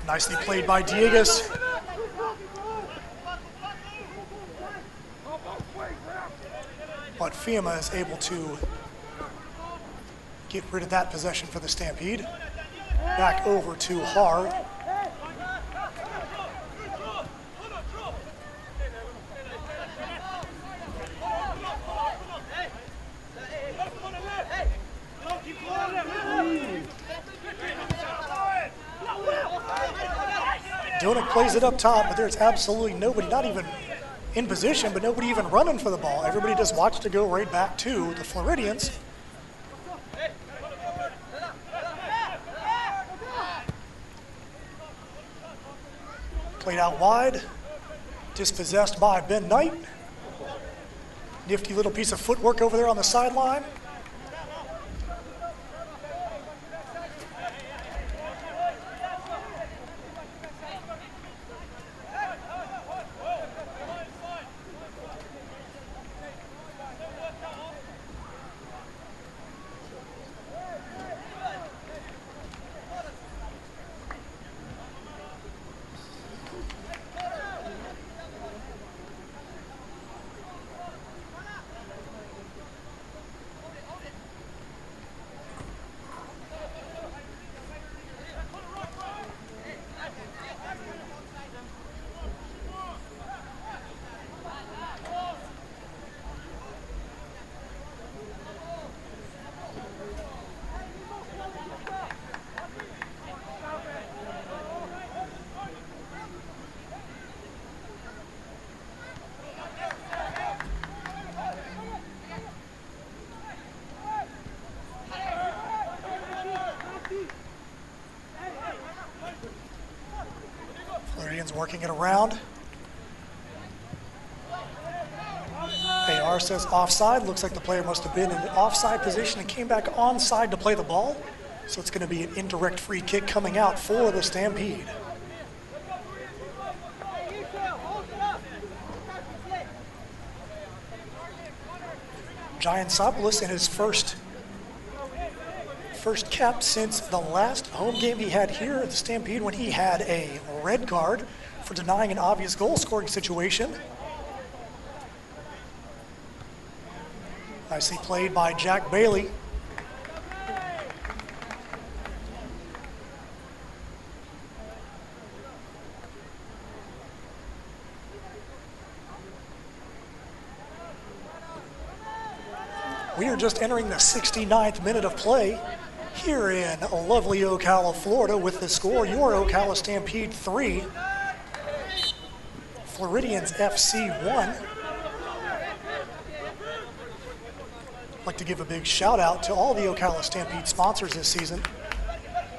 Nicely played by Diegas. But Fiamma is able to get rid of that possession for the Stampede. Back over to Har. Donick plays it up top, but there's absolutely nobody, not even in position, but nobody even running for the ball. Everybody just watched to go right back to the Floridians. Played out wide, dispossessed by Ben Knight. Nifty little piece of footwork over there on the sideline. Working it around. AR says offside. Looks like the player must have been in an offside position and came back onside to play the ball. So it's going to be an indirect free kick coming out for the Stampede. Giantsopoulos in his first cap since the last home game he had here at the Stampede when he had a red card for denying an obvious goal-scoring situation. Nicely played by Jack Bailey. We are just entering the 69th minute of play here in lovely Ocala, Florida, with the score, your Ocala Stampede 3, Floridians FC 1. I'd like to give a big shout out to all the Ocala Stampede sponsors this season.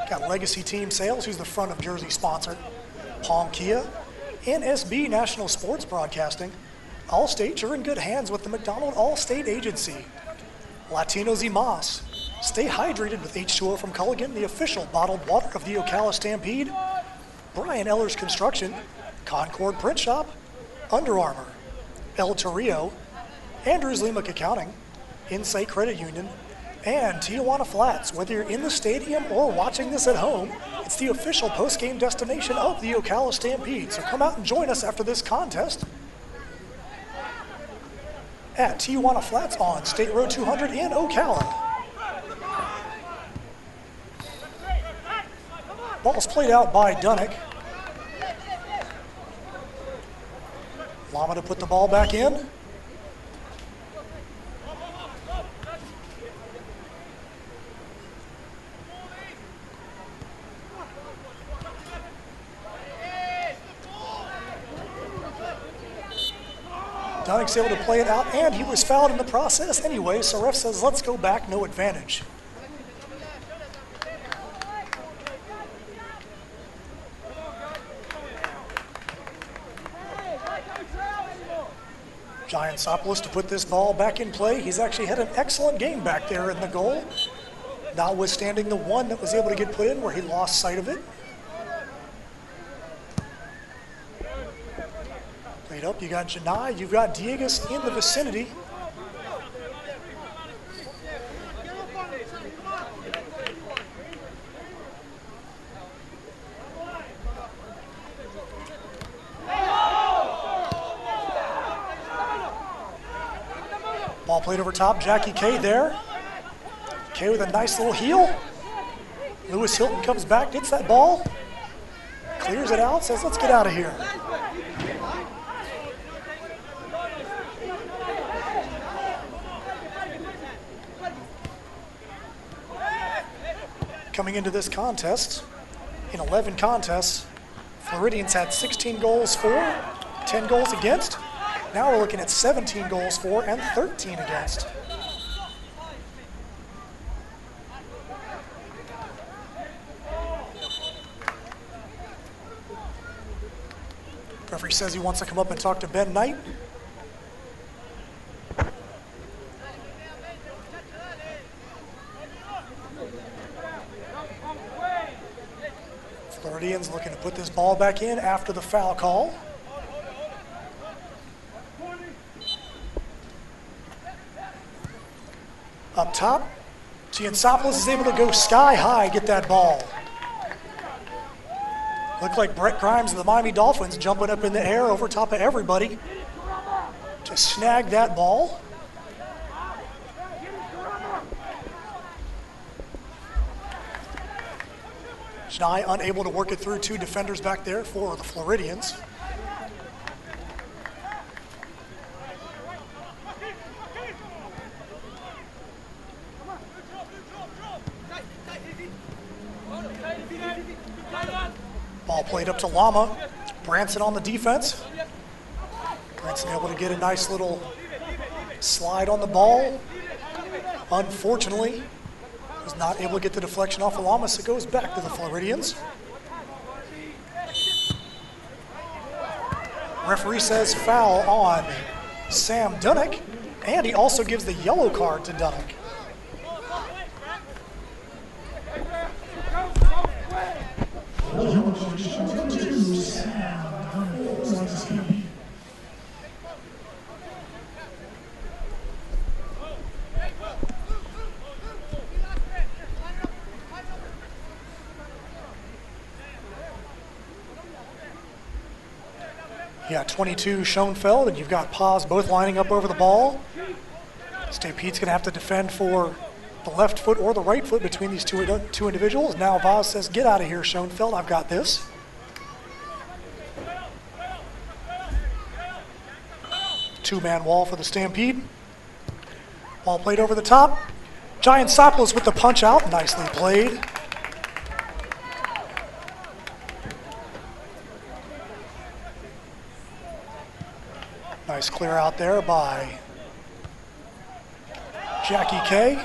Got Legacy Team Sales, who's the front of jersey sponsor, Palm Kia, NSB National Sports Broadcasting. Allstate, you're in good hands with the McDonald Allstate Agency. Latinos y Mas. Stay hydrated with H2O from Culligan, the official bottled water of the Ocala Stampede. Brian Eller's Construction, Concord Print Shop, Under Armour, El Torrio, Andrews Lemac Accounting, Insight Credit Union, and Tijuana Flats. Whether you're in the stadium or watching this at home, it's the official post-game destination of the Ocala Stampede. So come out and join us after this contest at Tijuana Flats on State Road 200 in Ocala. Ball's played out by Dunick. Lama to put the ball back in. Dunick's able to play it out, and he was fouled in the process anyway, so ref says, let's go back, no advantage. Giantsopoulos to put this ball back in play. He's actually had an excellent game back there in the goal, notwithstanding the one that was able to get put in where he lost sight of it. Played up, you got Janai, you've got Diegas in the vicinity. Ball played over top, Jackie K there. K with a nice little heel. Lewis Hilton comes back, gets that ball, clears it out, says, let's get out of here. Coming into this contest, in 11 contests, Floridians had 16 goals for, 10 goals against. Now we're looking at 17 goals for and 13 against. Referee says he wants to come up and talk to Ben Knight. Floridians looking to put this ball back in after the foul call. Up top, Giansopoulos is able to go sky high, get that ball. Looked like Brett Grimes of the Miami Dolphins jumping up in the air over top of everybody to snag that ball. Janai unable to work it through two defenders back there for the Floridians. Ball played up to Lama. Branson on the defense. Branson able to get a nice little slide on the ball. Unfortunately, was not able to get the deflection off of Lama, so it goes back to the Floridians. Referee says foul on Sam Dunnick, and he also gives the yellow card to Dunnick. You got 22 Schoenfeld, and you've got Paz both lining up over the ball. Stampede's going to have to defend for the left foot or the right foot between these two individuals. Now Vaz says, get out of here, Schoenfeld, I've got this. Two-man wall for the Stampede. Ball played over the top. Giansopoulos with the punch out, nicely played. Nice clear out there by Jackie K.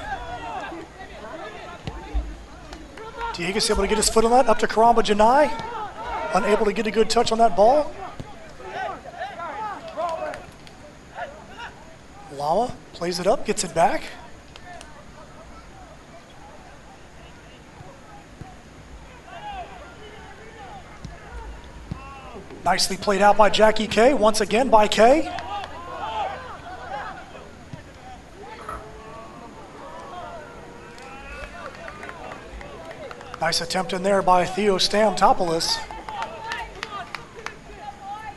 Diego's able to get his foot on that, up to Karamba Janai. Unable to get a good touch on that ball. Lama plays it up, gets it back. Nicely played out by Jackie K, once again by K. Nice attempt in there by Theo Stamtopoulos,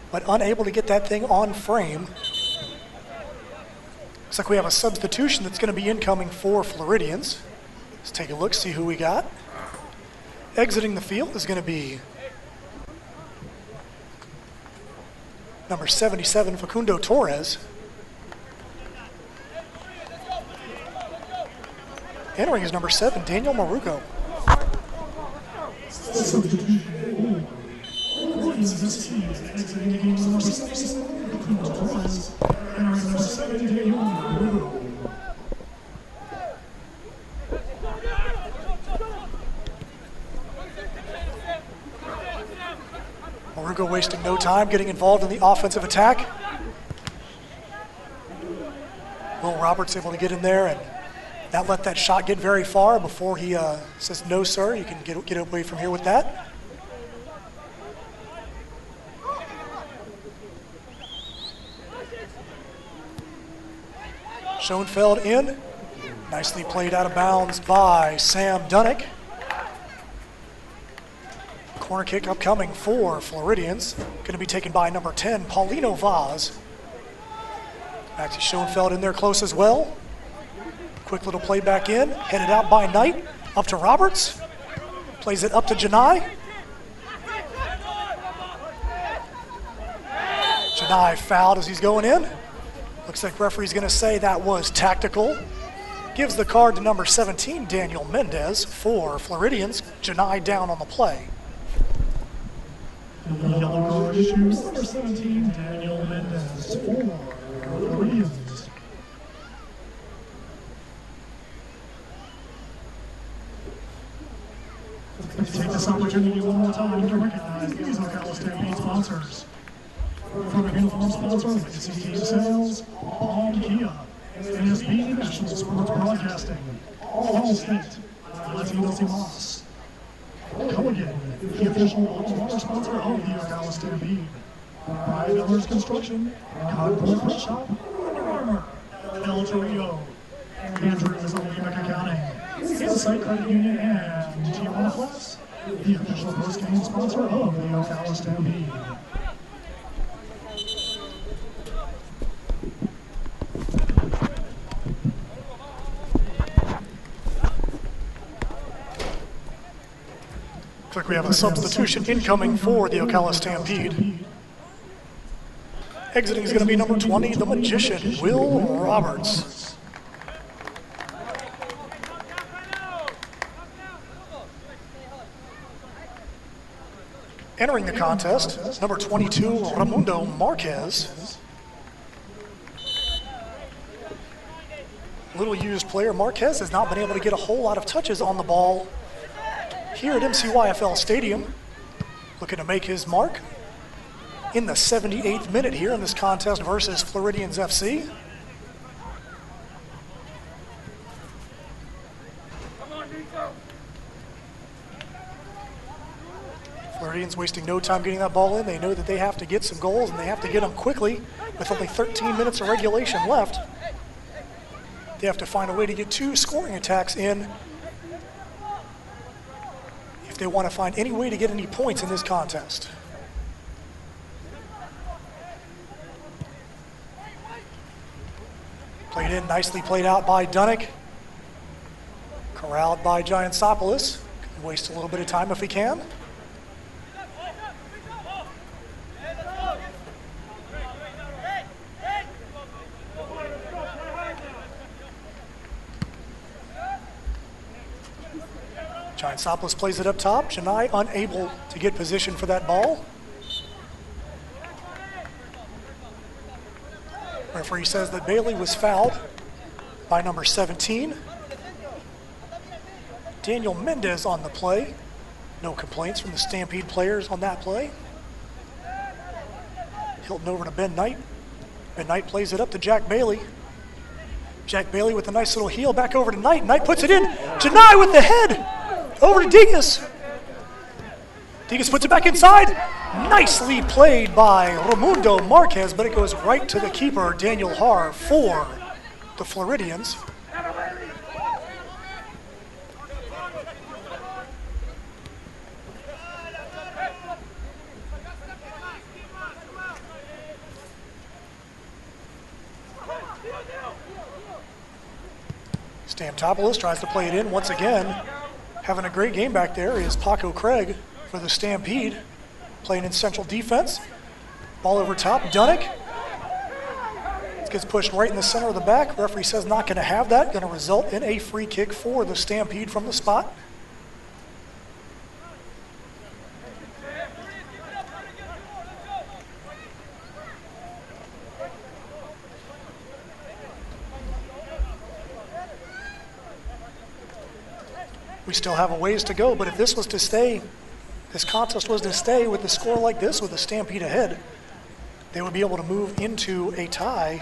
but unable to get that thing on frame. Looks like we have a substitution that's going to be incoming for Floridians. Let's take a look, see who we got. Exiting the field is going to be number 77, Facundo Torres. Entering is number 7, Daniel Maruco. Maruco wasting no time, getting involved in the offensive attack. Will Roberts able to get in there and not let that shot get very far before he says, no, sir, you can get away from here with that. Schoenfeld in. Nicely played out of bounds by Sam Dunnick. Corner kick upcoming for Floridians. Going to be taken by number 10, Paulino Vaz. Back to Schoenfeld in there close as well. Quick little play back in. Headed out by Knight. Up to Roberts. Plays it up to Janai. Janai fouled as he's going in. Looks like referee's going to say that was tactical. Gives the card to number 17, Daniel Mendez, for Floridians. Janai down on the play. The yellow card issues number 17, Daniel Mendez, for Floridians. Let's take this opportunity one more time to recognize these Ocala Stampede sponsors. From the uniform sponsor, Legacy Team Sales, Palm Kia, NSB National Sports Broadcasting, All-State, Latinos y Mas, Culligan, the official automotive sponsor of the Ocala Stampede, Brian Miller's Construction, Codport Print Shop, Under Armour, El Torito, Andrews Olympic Accounting, Insight Credit Union, and Tijuana Plus, the official post-game sponsor of the Ocala Stampede. Looks like we have a substitution incoming for the Ocala Stampede. Exiting is going to be number 20, the Magician, Will Roberts. Entering the contest, number 22, Raimundo Marquez. Little used player, Marquez has not been able to get a whole lot of touches on the ball here at MCYFL Stadium. Looking to make his mark in the 78th minute here in this contest versus Floridians FC. Floridians wasting no time getting that ball in. They know that they have to get some goals and they have to get them quickly with only 13 minutes of regulation left. They have to find a way to get 2 scoring attacks in if they want to find any way to get any points in this contest. Played in, nicely played out by Dunnick. Corralled by Giantsopoulos. Can waste a little bit of time if he can. Giantsopoulos plays it up top. Janai unable to get position for that ball. Referee says that Bailey was fouled by number 17. Daniel Mendez on the play. No complaints from the Stampede players on that play. Hilton over to Ben Knight. Ben Knight plays it up to Jack Bailey. Jack Bailey with a nice little heel back over to Knight. Knight puts it in. Janai with the head. Over to Digas. Digas puts it back inside. Nicely played by Raimundo Marquez, but it goes right to the keeper, Daniel Haar, for the Floridians. Stampopoulos tries to play it in once again. Having a great game back there is Paco Craig for the Stampede, playing in central defense. Ball over top, Dunnick. This gets pushed right in the center of the back. Referee says not going to have that. Going to result in a free kick for the Stampede from the spot. We still have a ways to go, but if this was to stay, this contest was to stay with the score like this, with the Stampede ahead, they would be able to move into a tie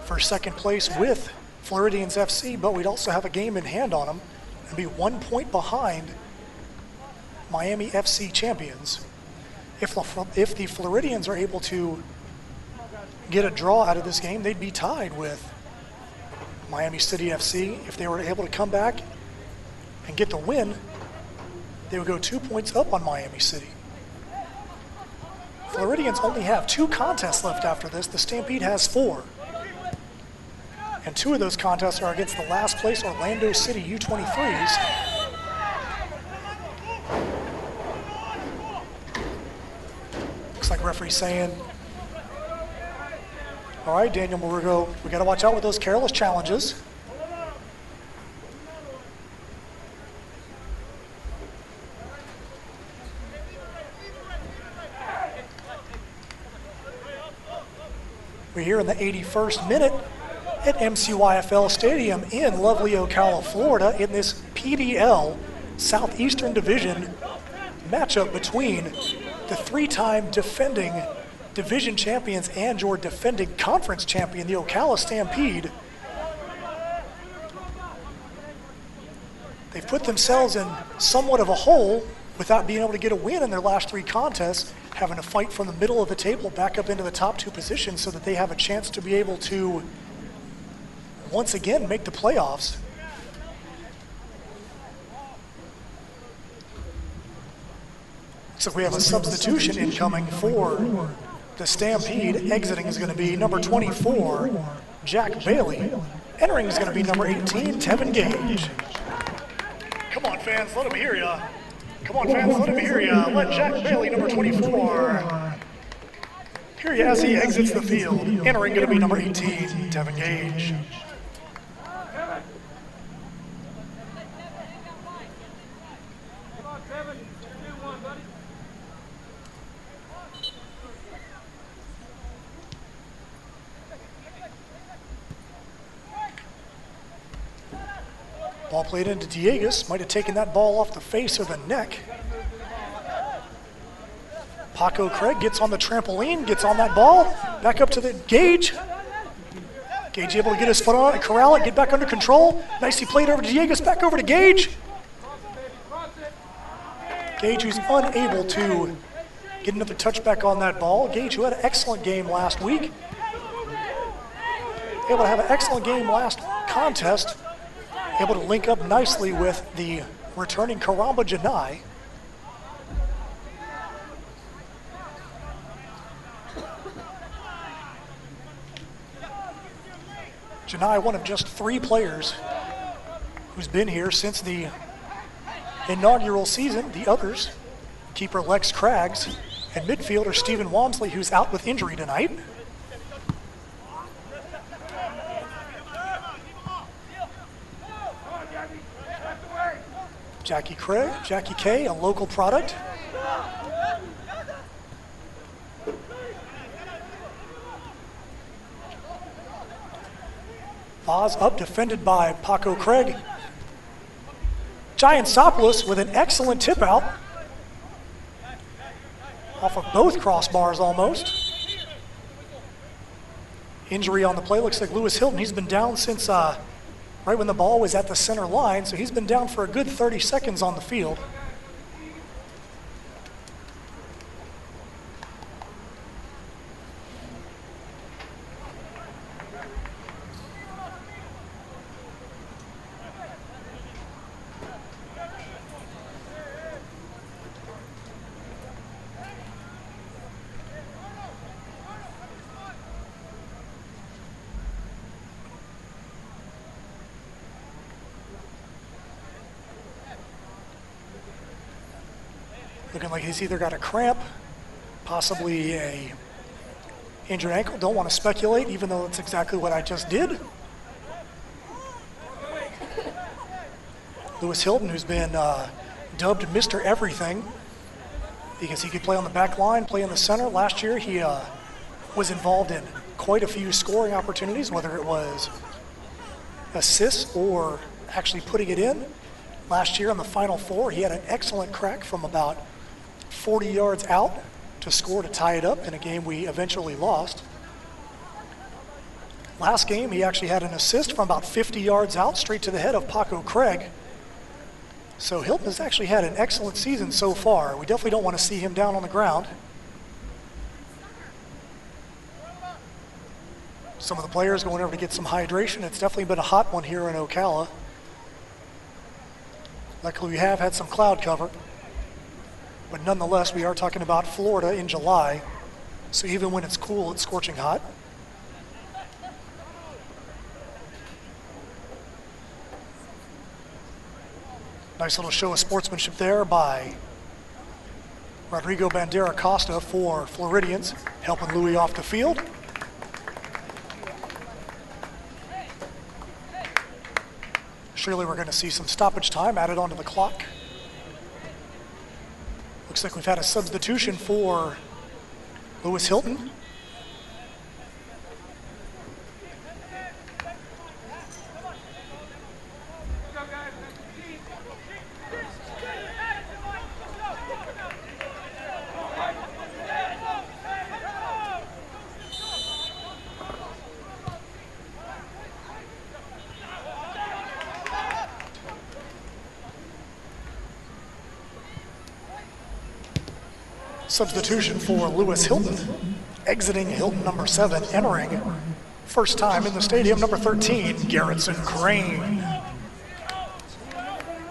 for second place with Floridians FC, but we'd also have a game in hand on them and be 1 point behind Miami FC champions. If the Floridians are able to get a draw out of this game, they'd be tied with Miami City FC. If they were able to come back and get the win, they would go 2 points up on Miami City. Floridians only have 2 contests left after this. The Stampede has 4. And 2 of those contests are against the last place Orlando City U23s. referee saying, all right, Daniel Marugo, we got to watch out with those careless challenges. We're here in the 81st minute at MCYFL Stadium in lovely Ocala, Florida, in this PDL Southeastern Division matchup between the three-time defending division champions and your defending conference champion, the Ocala Stampede. They've put themselves in somewhat of a hole without being able to get a win in their last three contests, having to fight from the middle of the table back up into the top two positions so that they have a chance to be able to once again make the playoffs. So we have a substitution incoming for the Stampede. Exiting is going to be number 24, Jack Bailey. Entering is going to be number 18, Tevin Gage. Come on, fans, let him hear ya. Come on, fans, let him hear ya. Let Jack Bailey, number 24, hear ya as he exits the field. Entering going to be number 18, Tevin Gage. Ball played into Diegas, might have taken that ball off the face or the neck. Paco Craig gets on the trampoline, gets on that ball, back up to the Gage. Gage able to get his foot on it, corral it, get back under control. Nicely played over to Diegas, back over to Gage. Gage who's unable to get another touchback on that ball. Gage who had an excellent game last week. Able to have an excellent game last contest. Able to link up nicely with the returning Karamba Janai. Janai, one of just 3 players who's been here since the inaugural season. The others, keeper Lex Craggs and midfielder Stephen Walmsley, who's out with injury tonight. Jackie K, a local product. Vaz up, defended by Paco Craig. Giantsopoulos with an excellent tip out. Off of both crossbars almost. Injury on the play, looks like Lewis Hilton. He's been down since right when the ball was at the center line, so he's been down for a good 30 seconds on the field. Looking like he's either got a cramp, possibly a injured ankle. Don't want to speculate, even though that's exactly what I just did. Lewis Hilton, who's been dubbed Mr. Everything because he could play on the back line, play in the center. Last year he was involved in quite a few scoring opportunities, whether it was assists or actually putting it in. Last year on the Final Four, he had an excellent crack from about 40 yards out to score to tie it up in a game we eventually lost. Last game, he actually had an assist from about 50 yards out, straight to the head of Paco Craig. So Hilton has actually had an excellent season so far. We definitely don't want to see him down on the ground. Some of the players going over to get some hydration. It's definitely been a hot one here in Ocala. Luckily, we have had some cloud cover. But nonetheless, we are talking about Florida in July. So even when it's cool, it's scorching hot. Nice little show of sportsmanship there by Rodrigo Bandera Costa for Floridians, helping Louis off the field. Surely we're going to see some stoppage time added onto the clock. Looks like we've had a substitution for Lewis Hilton. Substitution for Lewis Hilton, exiting Hilton number 7, entering first time in the stadium, number 13, Garrettson Crane.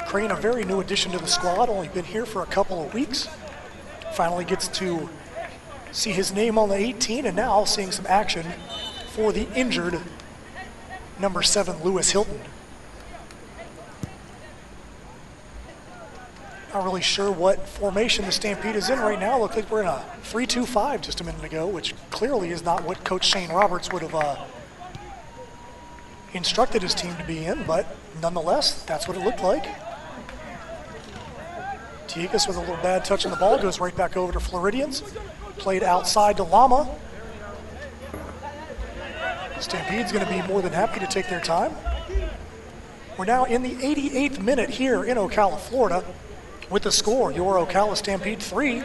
Crane, a very new addition to the squad, only been here for a couple of weeks. Finally gets to see his name on the 18 and now seeing some action for the injured number 7, Lewis Hilton. Not really sure what formation the Stampede is in right now. Looks like we're in a 3-2-5 just a minute ago, which clearly is not what Coach Shane Roberts would have instructed his team to be in, but nonetheless, that's what it looked like. Tiegas with a little bad touch on the ball, goes right back over to Floridians. Played outside to Lama. Stampede's going to be more than happy to take their time. We're now in the 88th minute here in Ocala, Florida. With the score, your Ocala Stampede 3,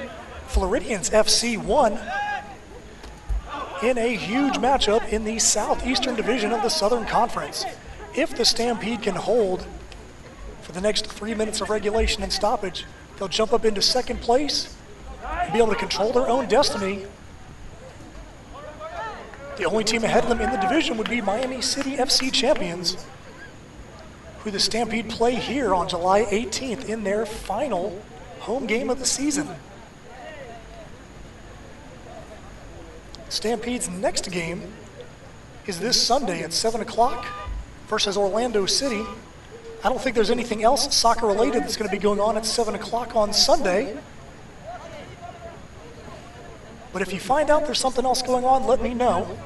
Floridians FC 1, in a huge matchup in the Southeastern Division of the Southern Conference. If the Stampede can hold for the next 3 minutes of regulation and stoppage, they'll jump up into second place and be able to control their own destiny. The only team ahead of them in the division would be Miami City FC champions, who the Stampede play here on July 18th in their final home game of the season. Stampede's next game is this Sunday at 7 o'clock versus Orlando City. I don't think there's anything else soccer related that's going to be going on at 7 o'clock on Sunday. But if you find out there's something else going on, let me know.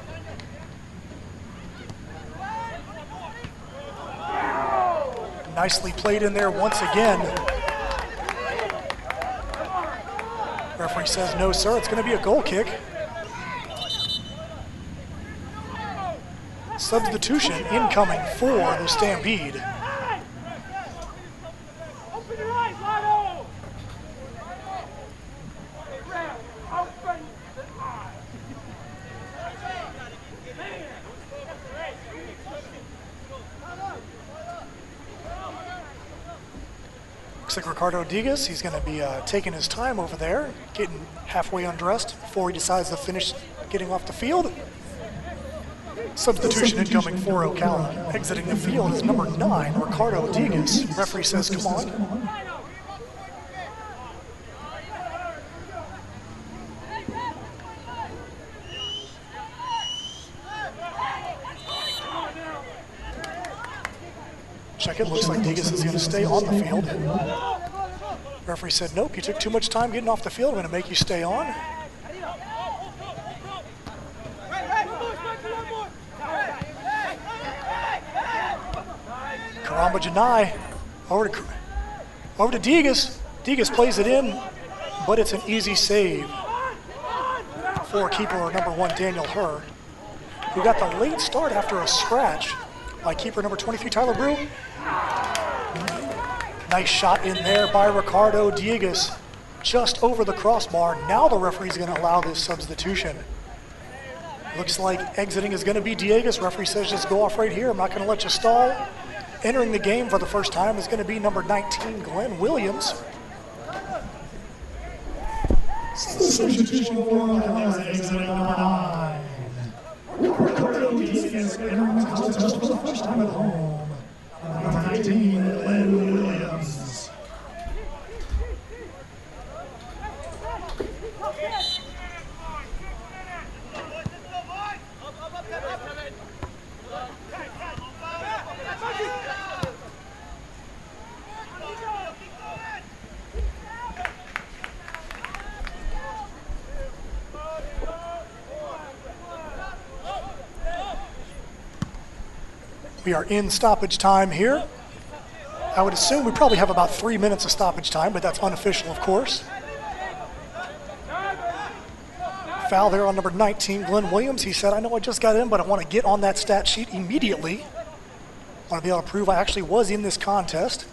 Nicely played in there once again. Referee says no, sir. It's going to be a goal kick. Substitution incoming for the Stampede. Looks like Ricardo Digas, he's going to be taking his time over there, getting halfway undressed before he decides to finish getting off the field. Substitution incoming for Ocala. Exiting the field is number 9, Ricardo Digas. Referee says, come on. Check it, looks like Digas is going to stay on the field. Referee said, nope, you took too much time getting off the field. I'm going to make you stay on. Karamba Janai over to Digas. Digas plays it in, but it's an easy save for keeper number 1, Daniel Herr, who got the late start after a scratch by keeper number 23, Tyler Brew. Nice shot in there by Ricardo Digas, just over the crossbar. Now the referee's going to allow this substitution. Looks like exiting is going to be Digas. Referee says just go off right here. I'm not going to let you stall. Entering the game for the first time is going to be number 19, Glenn Williams. Substitution for exiting number 9. Ricardo Digas entering the contest for the first time at home. Number 19, Glenn Williams. We are in stoppage time here. I would assume we probably have about 3 minutes of stoppage time, but that's unofficial, of course. Foul there on number 19, Glenn Williams. He said, I know I just got in, but I want to get on that stat sheet immediately. I want to be able to prove I actually was in this contest.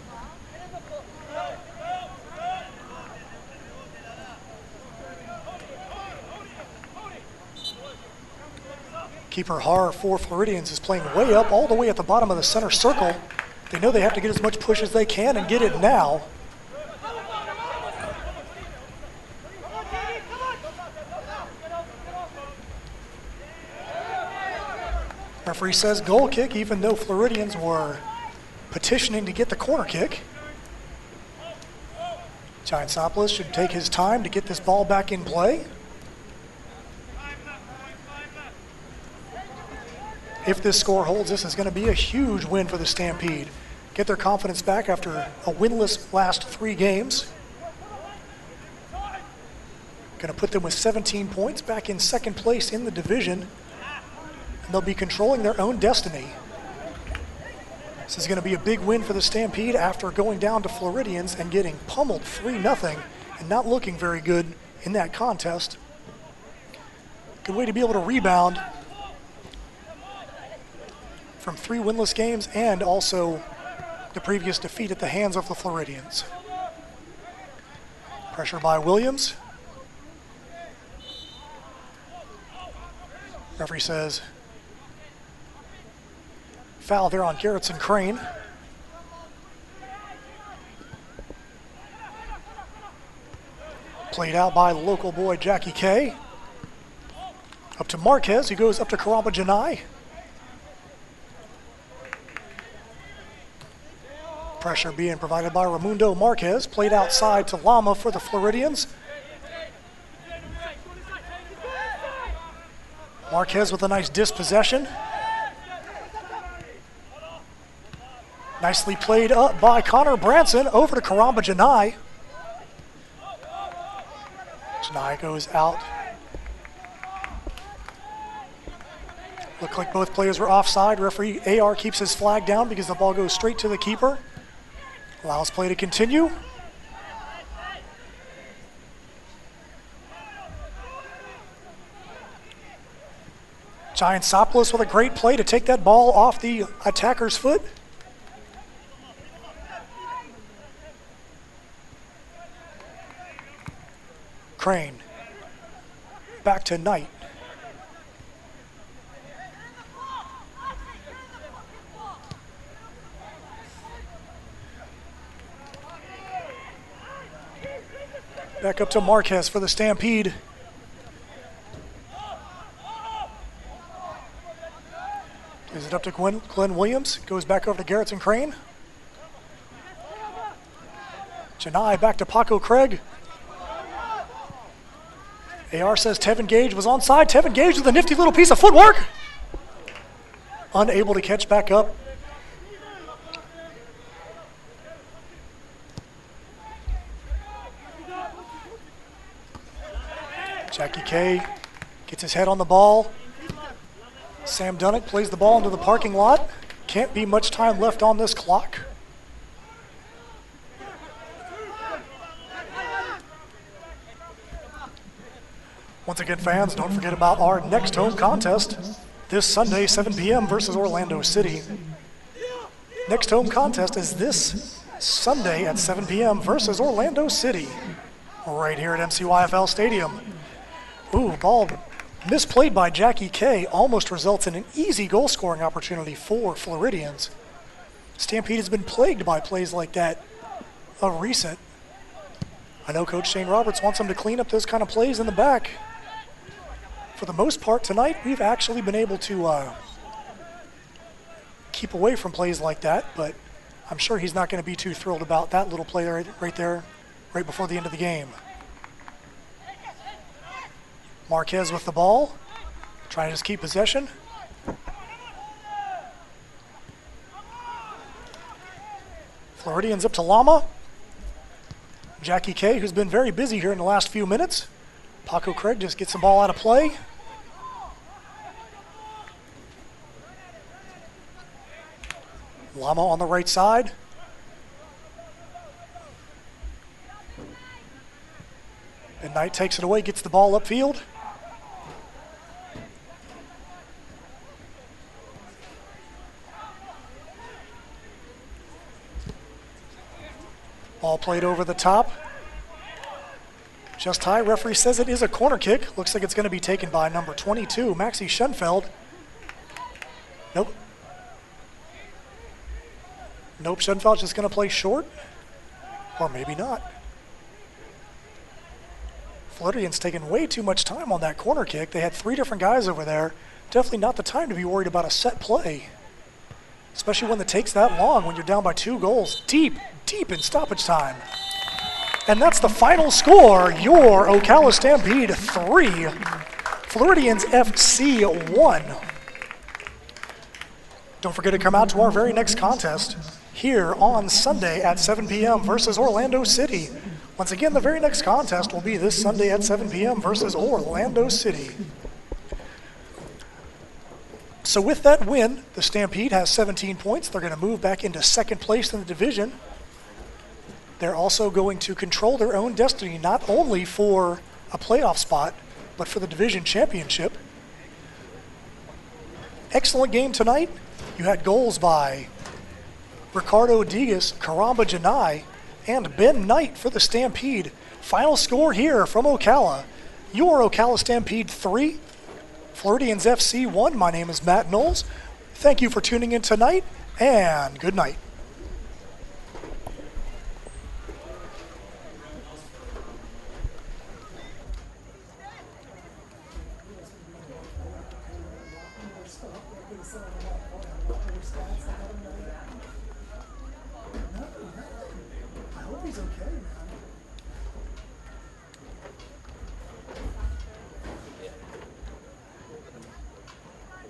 Keeper Har for Floridians is playing way up, all the way at the bottom of the center circle. They know they have to get as much push as they can and get it now. Referee says goal kick, even though Floridians were petitioning to get the corner kick. Giantsopoulos should take his time to get this ball back in play. If this score holds, this is going to be a huge win for the Stampede. Get their confidence back after a winless last 3 games. Going to put them with 17 points, back in second place in the division. And they'll be controlling their own destiny. This is going to be a big win for the Stampede after going down to Floridians and getting pummeled 3-0 and not looking very good in that contest. Good way to be able to rebound from 3 winless games and also the previous defeat at the hands of the Floridians. Pressure by Williams. Referee says foul there on Garrettson Crane. Played out by the local boy Jackie K. Up to Marquez, who goes up to Karamba Janai. Pressure being provided by Raimundo Marquez. Played outside to Lama for the Floridians. Marquez with a nice dispossession. Nicely played up by Connor Branson over to Karamba Janai. Janai goes out. Looked like both players were offside. Referee AR keeps his flag down because the ball goes straight to the keeper. Allows play to continue. Giantsopoulos with a great play to take that ball off the attacker's foot. Crane. Back to Knight. Back up to Marquez for the Stampede. Plays it up to Glenn Williams. Goes back over to Garrettson Crane. Janai back to Paco Craig. AR says Tevin Gage was onside. Tevin Gage with a nifty little piece of footwork. Unable to catch back up. Jackie K gets his head on the ball. Sam Dunnett plays the ball into the parking lot. Can't be much time left on this clock. Once again, fans, don't forget about our next home contest this Sunday, 7 p.m. versus Orlando City. Next home contest is this Sunday at 7 p.m. versus Orlando City, right here at MCYFL Stadium. Ooh, ball misplayed by Jackie K almost results in an easy goal scoring opportunity for Floridians. Stampede has been plagued by plays like that of recent. I know Coach Shane Roberts wants them to clean up those kind of plays in the back. For the most part tonight, we've actually been able to keep away from plays like that, but I'm sure he's not going to be too thrilled about that little play right there, right before the end of the game. Marquez with the ball, trying to just keep possession. Floridians up to Lama. Jackie K, who's been very busy here in the last few minutes. Paco Craig just gets the ball out of play. Lama on the right side. And Knight takes it away, gets the ball upfield. Ball played over the top. Just high. Referee says it is a corner kick. Looks like it's going to be taken by number 22, Maxie Schoenfeld. Nope. Nope, Schoenfeld's just going to play short. Or maybe not. Floridians taking way too much time on that corner kick. They had 3 different guys over there. Definitely not the time to be worried about a set play. Especially when it takes that long when you're down by 2 goals. Deep in stoppage time. And that's the final score. Your Ocala Stampede 3, Floridians FC 1. Don't forget to come out to our very next contest here on Sunday at 7 p.m. versus Orlando City. Once again, the very next contest will be this Sunday at 7 p.m. versus Orlando City. So with that win, the Stampede has 17 points. They're going to move back into second place in the division. They're also going to control their own destiny, not only for a playoff spot, but for the division championship. Excellent game tonight. You had goals by Ricardo Digas, Karamba Janai, and Ben Knight for the Stampede. Final score here from Ocala. Your Ocala Stampede 3, Floridians FC 1. My name is Matt Knowles. Thank you for tuning in tonight, and good night. I hope he's okay, man.